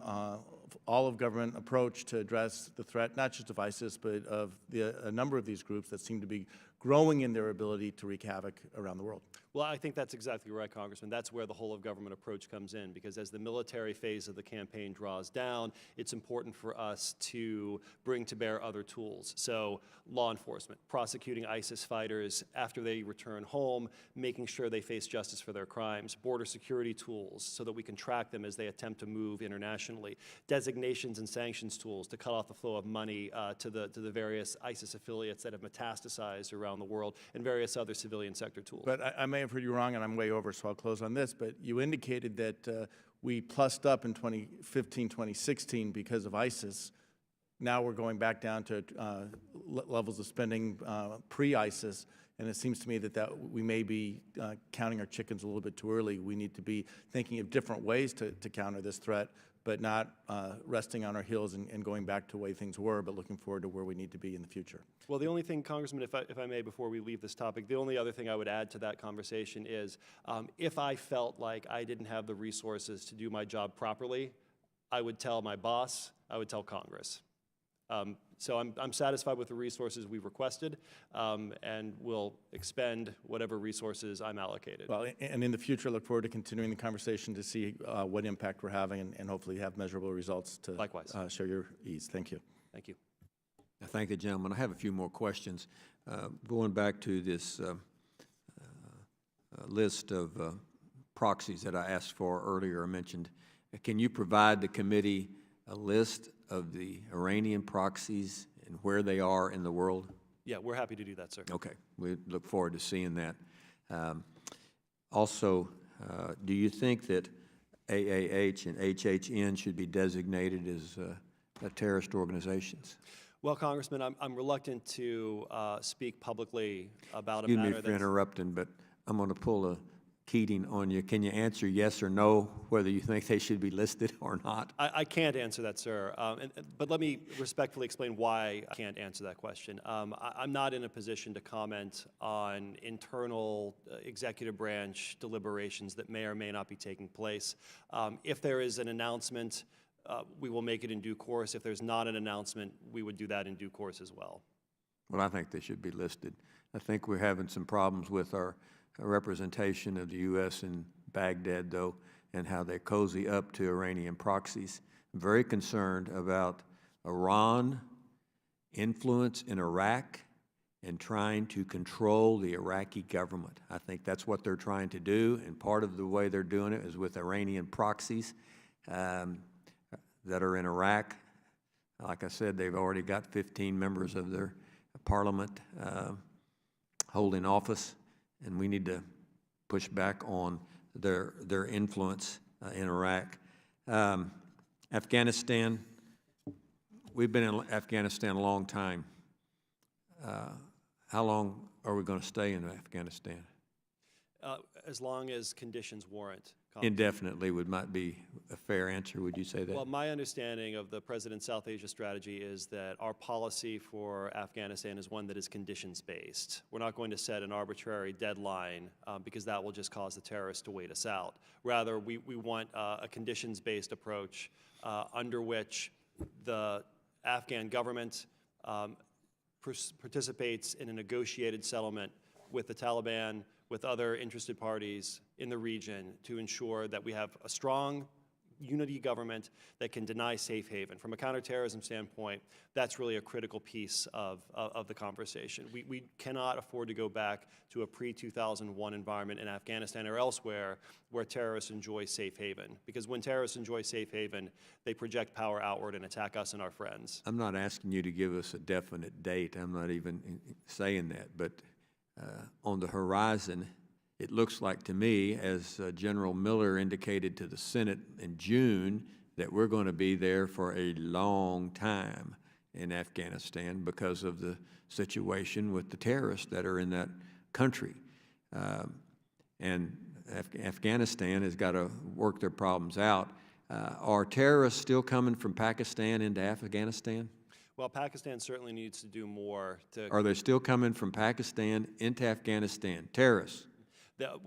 all-of-government approach to address the threat, not just of ISIS, but of a number of these groups that seem to be growing in their ability to wreak havoc around the world. Well, I think that's exactly right, Congressman. That's where the whole of government approach comes in, because as the military phase of the campaign draws down, it's important for us to bring to bear other tools. So law enforcement, prosecuting ISIS fighters after they return home, making sure they face justice for their crimes, border security tools so that we can track them as they attempt to move internationally, designations and sanctions tools to cut off the flow of money to the various ISIS affiliates that have metastasized around the world, and various other civilian sector tools. But I may have heard you wrong, and I'm way over, so I'll close on this. But you indicated that we plussed up in 2015, 2016 because of ISIS. Now we're going back down to levels of spending pre-ISIS, and it seems to me that we may be counting our chickens a little bit too early. We need to be thinking of different ways to counter this threat, but not resting on our heels and going back to the way things were, but looking forward to where we need to be in the future. Well, the only thing, Congressman, if I may, before we leave this topic, the only other thing I would add to that conversation is if I felt like I didn't have the resources to do my job properly, I would tell my boss, I would tell Congress. So I'm satisfied with the resources we've requested, and will expend whatever resources I'm allocated. Well, and in the future, look forward to continuing the conversation to see what impact we're having and hopefully have measurable results to Likewise. show your ease. Thank you. Thank you. I thank the gentleman. I have a few more questions. Going back to this list of proxies that I asked for earlier or mentioned, can you provide the committee a list of the Iranian proxies and where they are in the world? Yeah, we're happy to do that, sir. Okay, we look forward to seeing that. Also, do you think that AAH and HHN should be designated as terrorist organizations? Well, Congressman, I'm reluctant to speak publicly about a Excuse me matter for that's... interrupting, but I'm going to pull a Keating on you. Can you answer yes or no whether you think they should be listed or not? I can't answer that, sir. But let me respectfully explain why I can't answer that question. I'm not in a position to comment on internal executive branch deliberations that may or may not be taking place. If there is an announcement, we will make it in due course. If there's not an announcement, we would do that in due course as well. Well, I think they should be listed. I think we're having some problems with our representation of the U.S. in Baghdad, though, and how they cozy up to Iranian proxies. I'm very concerned about Iran influence in Iraq and trying to control the Iraqi government. I think that's what they're trying to do, and part of the way they're doing it is with Iranian proxies that are in Iraq. Like I said, they've already got 15 members of their parliament holding office, and we need to push back on their influence in Iraq. Afghanistan, we've been in Afghanistan a long time. How long are we going to stay in Afghanistan? As long as conditions warrant. Indefinitely might be a fair answer. Would you say that? Well, my understanding of the President's South Asia strategy is that our policy for Afghanistan is one that is conditions-based. We're not going to set an arbitrary deadline because that will just cause the terrorists to wait us out. Rather, we want a conditions-based approach under which the Afghan government participates in a negotiated settlement with the Taliban, with other interested parties in the region to ensure that we have a strong unity government that can deny safe haven. From a counterterrorism standpoint, that's really a critical piece of the conversation. We cannot afford to go back to a pre-2001 environment in Afghanistan or elsewhere where terrorists enjoy safe haven. Because when terrorists enjoy safe haven, they project power outward and attack us and our friends. I'm not asking you to give us a definite date. I'm not even saying that. But on the horizon, it looks like to me, as General Miller indicated to the Senate in June, that we're going to be there for a long time in Afghanistan because of the situation with the terrorists that are in that country. And Afghanistan has got to work their problems out. Are terrorists still coming from Pakistan into Afghanistan? Well, Pakistan certainly needs to do more to... Are they still coming from Pakistan into Afghanistan, terrorists?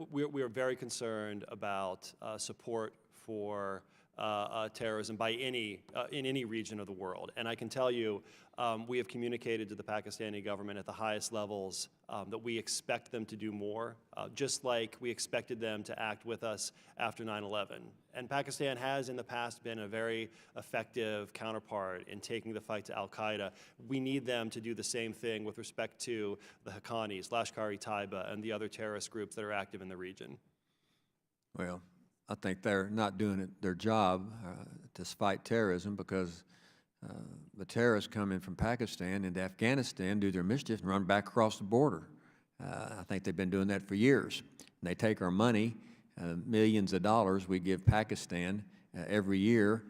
We are very concerned about support for terrorism by in any region of the world. And I can tell you, we have communicated to the Pakistani government at the highest levels that we expect them to do more, just like we expected them to act with us after 9/11. And Pakistan has in the past been a very effective counterpart in taking the fight to al-Qaeda. We need them to do the same thing with respect to the Haqqanis, Lashkar-e-Taiba, and the other terrorist groups that are active in the region. Well, I think they're not doing their job to fight terrorism, because the terrorists come in from Pakistan into Afghanistan, do their mischief, and run back across the border. I think they've been doing that for years. And they take our money, millions of dollars we give Pakistan every year.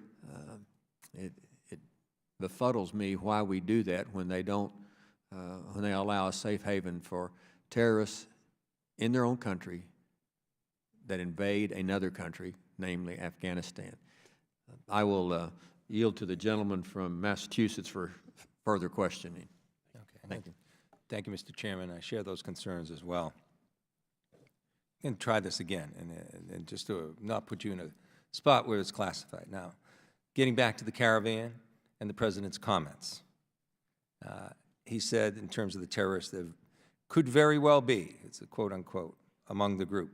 It befuddles me why we do that when they don't, when they allow a safe haven for terrorists in their own country that invade another country, namely Afghanistan. I will yield to the gentleman from Massachusetts for further questioning. Okay. Thank you. Thank you, Mr. Chairman. I share those concerns as well. I'm going to try this again, and just to not put you in a spot where it's classified. Now, getting back to the caravan and the President's comments. He said, in terms of the terrorists, there could very well be, it's a quote unquote, among the group.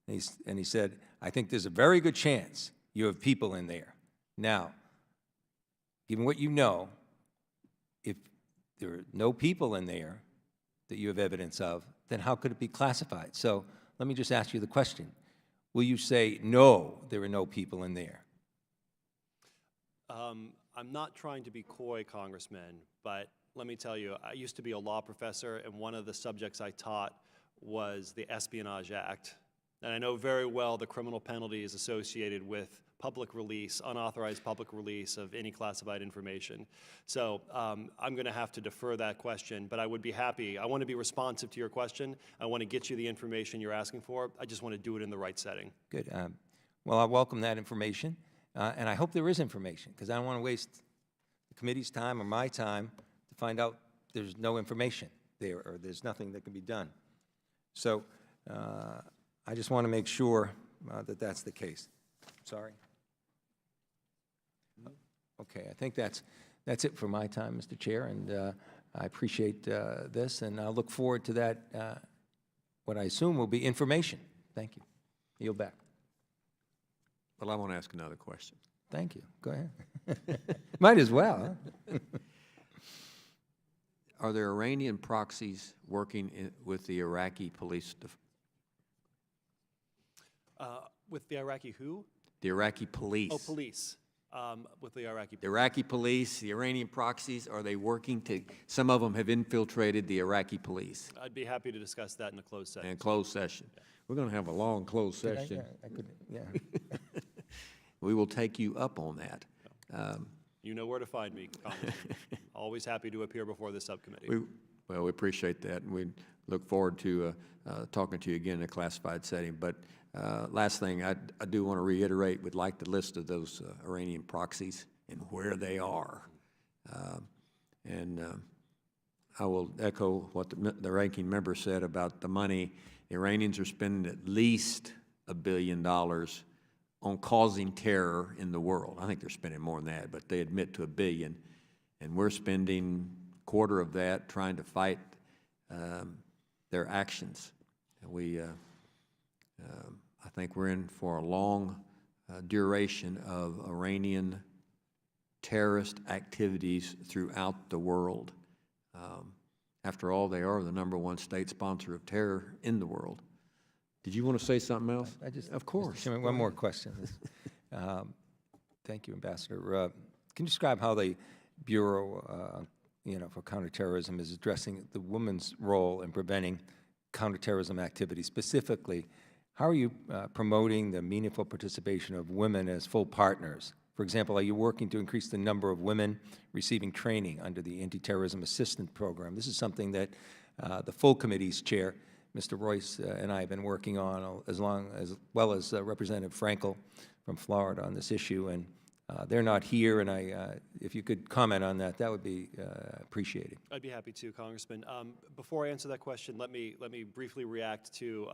And he said, I think there's a very good chance you have people in there. Now, given what you know, if there are no people in there that you have evidence of, then how could it be classified? So let me just ask you the question. Will you say, no, there are no people in there? I'm not trying to be coy, Congressman, but let me tell you, I used to be a law professor, and one of the subjects I taught was the Espionage Act. And I know very well the criminal penalties associated with public release, unauthorized public release of any classified information. So I'm going to have to defer that question, but I would be happy. I want to be responsive to your question. I want to get you the information you're asking for. I just want to do it in the right setting. Good. Well, I welcome that information, and I hope there is information, because I don't want to waste the committee's time or my time to find out there's no information there or there's nothing that can be done. So I just want to make sure that that's the case. Sorry. Okay, I think that's it for my time, Mr. Chair, and I appreciate this, and I'll look forward to that, what I assume will be information. Thank you. Yield back. Well, I want to ask another question. Thank you. Go ahead. Might as well. Huh? Are there Iranian proxies working with the Iraqi police? With the Iraqi who? The Iraqi police. Oh, police. With the Iraqi police. The Iraqi police, the Iranian proxies, are they working to, some of them have infiltrated the Iraqi police I'd be happy to discuss that in a closed session. in closed session. We're going to have a long closed session. Yeah. We will take you up on that. You know where to find me, Congressman. Always happy to appear before the subcommittee. Well, we appreciate that, and we look forward to talking to you again in a classified setting. But last thing, I do want to reiterate, we'd like the list of those Iranian proxies and where they are. I will echo what the ranking member said about the money. The Iranians are spending at least $1 billion on causing terror in the world. I think they're spending more than that, but they admit to $1 billion. And we're spending a quarter of that trying to fight their actions. And I think we're in for a long duration of Iranian terrorist activities throughout the world. After all, they are the #1 state sponsor of terror in the world. Did you want to say something else? Of course. Mr. Chairman, one more question. Thank you, Ambassador. Can you describe how the Bureau, for Counterterrorism is addressing the woman's role in preventing counterterrorism activity? Specifically, how are you promoting the meaningful participation of women as full partners? For example, are you working to increase the number of women receiving training under the Anti-Terrorism Assistance Program? This is something that the full committee's chair, Mr. Royce, and I have been working on as well as Representative Frankel from Florida on this issue, and They're not here, and if you could comment on that, that would be appreciated. I'd be happy to, Congressman. Before I answer that question, let me briefly react to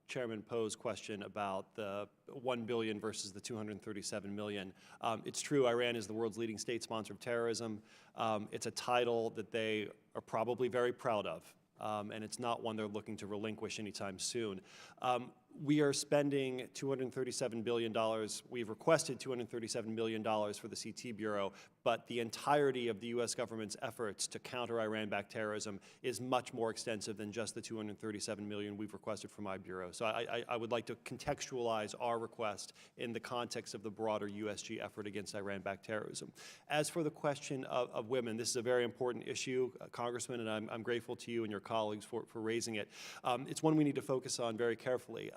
Chairman Poe's question about the $1 billion versus the $237 million. It's true, Iran is the world's leading state sponsor of terrorism. It's a title that they are probably very proud of, and it's not one they're looking to relinquish anytime soon. We are spending $237 billion. We've requested $237 million for the CT Bureau, but the entirety of the U.S. government's efforts to counter Iran-backed terrorism is much more extensive than just the $237 million we've requested from my bureau. So I would like to contextualize our request in the context of the broader USG effort against Iran-backed terrorism. As for the question of women, this is a very important issue, Congressman, and I'm grateful to you and your colleagues for raising it. It's one we need to focus on very carefully.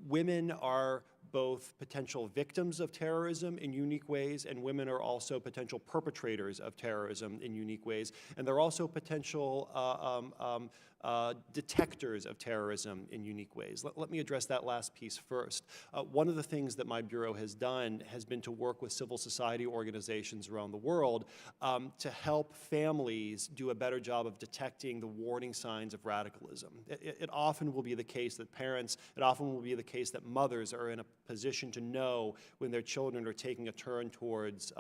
Women are both potential victims of terrorism in unique ways, and women are also potential perpetrators of terrorism in unique ways. And they're also potential detectors of terrorism in unique ways. Let me address that last piece first. One of the things that my bureau has done has been to work with civil society organizations around the world to help families do a better job of detecting the warning signs of radicalism. It often will be the case that parents, it often will be the case that mothers are in a position to know when their children are taking a turn towards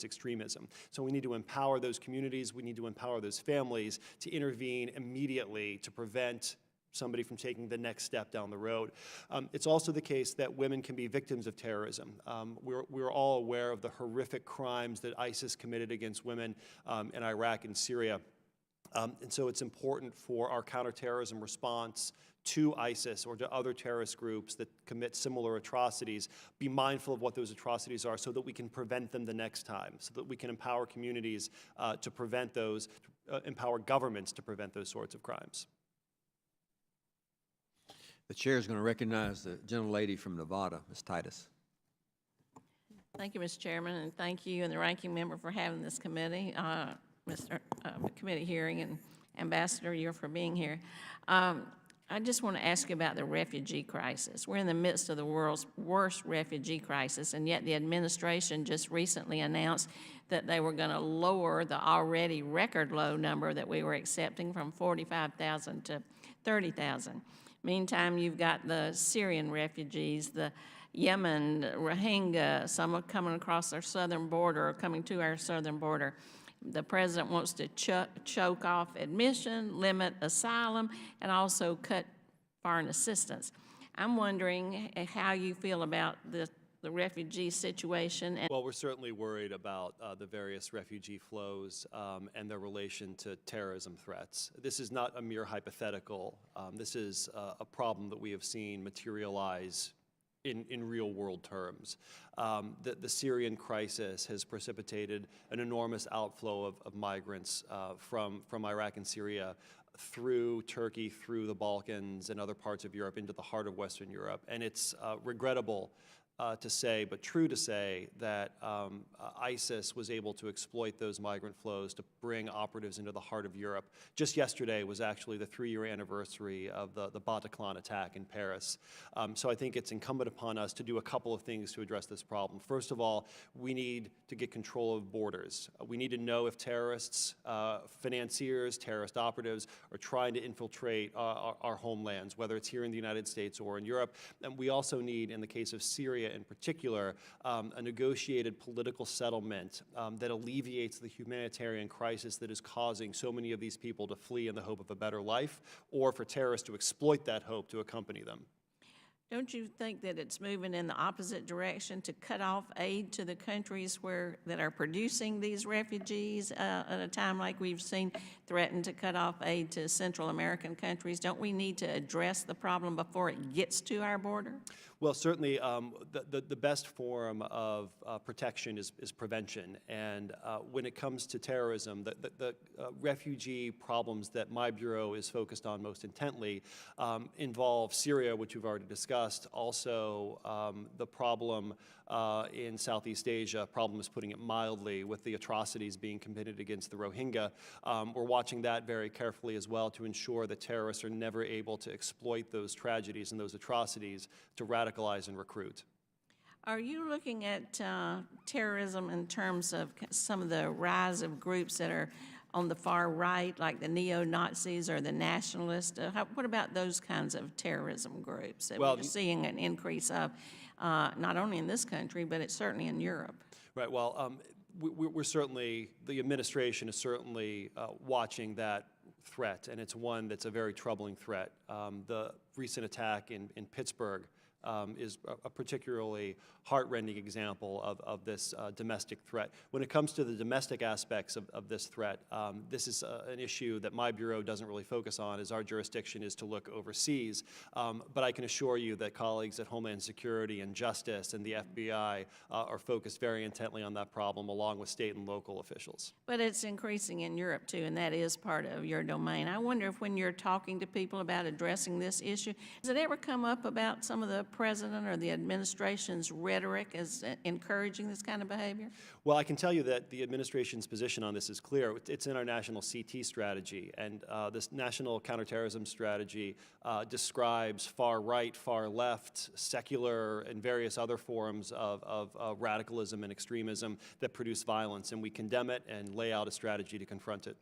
extremism. So we need to empower those communities, we need to empower those families to intervene immediately to prevent somebody from taking the next step down the road. It's also the case that women can be victims of terrorism. We're all aware of the horrific crimes that ISIS committed against women in Iraq and Syria. And so it's important for our counterterrorism response to ISIS or to other terrorist groups that commit similar atrocities, be mindful of what those atrocities are so that we can prevent them the next time, so that we can empower communities to prevent those, empower governments to prevent those sorts of crimes. The chair is going to recognize the gentlelady from Nevada, Ms. Titus. Thank you, Mr. Chairman, and thank you and the ranking member for having this committee, committee hearing, and Ambassador, you're for being here. I just want to ask you about the refugee crisis. We're in the midst of the world's worst refugee crisis, and yet the administration just recently announced that they were going to lower the already record low number that we were accepting from 45,000 to 30,000. Meantime, you've got the Syrian refugees, the Yemen, Rohingya, some are coming across our southern border, or coming to our southern border. The president wants to choke off admission, limit asylum, and also cut foreign assistance. I'm wondering how you feel about the refugee situation. Well, we're certainly worried about the various refugee flows and their relation to terrorism threats. This is not a mere hypothetical. This is a problem that we have seen materialize in real world terms. The Syrian crisis has precipitated an enormous outflow of migrants from Iraq and Syria through Turkey, through the Balkans and other parts of Europe into the heart of Western Europe. And it's regrettable to say, but true to say, that ISIS was able to exploit those migrant flows to bring operatives into the heart of Europe. Just yesterday was actually the 3-year anniversary of the Bataclan attack in Paris. So I think it's incumbent upon us to do a couple of things to address this problem. First of all, we need to get control of borders. We need to know if terrorists, financiers, terrorist operatives are trying to infiltrate our homelands, whether it's here in the United States or in Europe. And we also need, in the case of Syria in particular, a negotiated political settlement that alleviates the humanitarian crisis that is causing so many of these people to flee in the hope of a better life, or for terrorists to exploit that hope to accompany them. Don't you think that it's moving in the opposite direction to cut off aid to the countries that are producing these refugees at a time like we've seen threaten to cut off aid to Central American countries? Don't we need to address the problem before it gets to our border? Well, certainly the best form of protection is prevention. And when it comes to terrorism, the refugee problems that my bureau is focused on most intently involve Syria, which we've already discussed, also the problem in Southeast Asia, problem is putting it mildly, with the atrocities being committed against the Rohingya. We're watching that very carefully as well to ensure that terrorists are never able to exploit those tragedies and those atrocities to radicalize and recruit. Are you looking at terrorism in terms of some of the rise of groups that are on the far right, like the neo-Nazis or the nationalists? What about those kinds of terrorism groups that Well, we're seeing an increase of, not only in this country, but it's certainly in Europe? Right, well, we're certainly, the administration is certainly watching that threat, and it's one that's a very troubling threat. The recent attack in Pittsburgh is a particularly heart-rending example of this domestic threat. When it comes to the domestic aspects of this threat, this is an issue that my bureau doesn't really focus on, as our jurisdiction is to look overseas. But I can assure you that colleagues at Homeland Security and Justice and the FBI are focused very intently on that problem, along with state and local officials. But it's increasing in Europe too, and that is part of your domain. I wonder if when you're talking to people about addressing this issue, does it ever come up about some of the president or the administration's rhetoric as encouraging this kind of behavior? Well, I can tell you that the administration's position on this is clear. It's in our national CT strategy, and this national counterterrorism strategy describes far right, far left, secular, and various other forms of radicalism and extremism that produce violence, and we condemn it and lay out a strategy to confront it.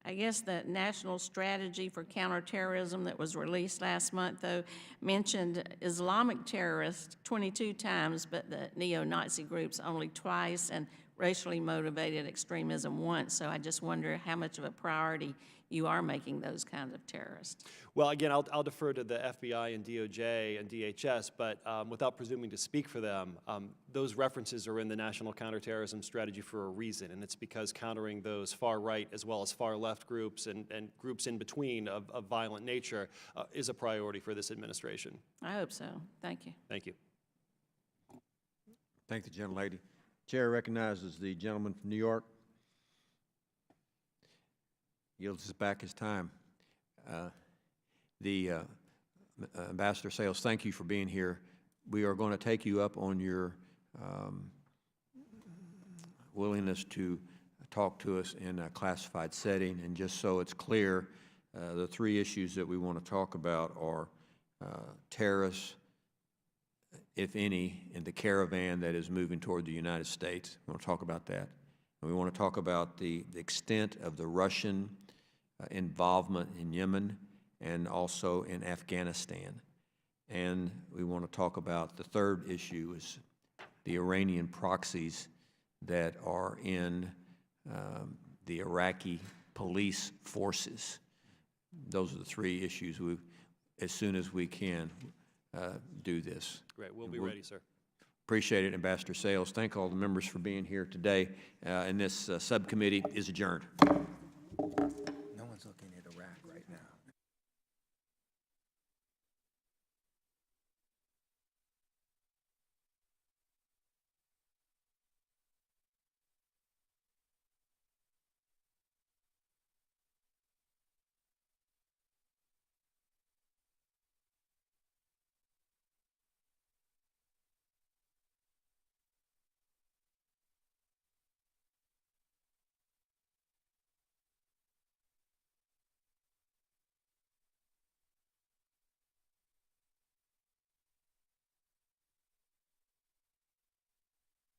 I guess the national strategy for counterterrorism that was released last month, though, mentioned Islamic terrorists 22 times, but the neo-Nazi groups only twice, and racially motivated extremism once. So I just wonder how much of a priority you are making those kinds of terrorists. Well, again, I'll defer to the FBI and DOJ and DHS, but without presuming to speak for them, those references are in the National Counterterrorism Strategy for a reason, and it's because countering those far right as well as far left groups and groups in between of violent nature is a priority for this administration. I hope so. Thank you. Thank you. Thank the gentlelady. Chair recognizes the gentleman from New York. Yields us back his time. Ambassador Sales, thank you for being here. We are going to take you up on your willingness to talk to us in a classified setting, and just so it's clear, the three issues that we want to talk about are terrorists, if any, in the caravan that is moving toward the United States. We want to talk about that. And we want to talk about the extent of the Russian involvement in Yemen and also in Afghanistan. And we want to talk about the third issue is the Iranian proxies that are in the Iraqi police forces. Those are the three issues we, as soon as we can, do this. Great. We'll be ready, sir. Appreciate it, Ambassador Sales. Thank all the members for being here today. And this subcommittee is adjourned.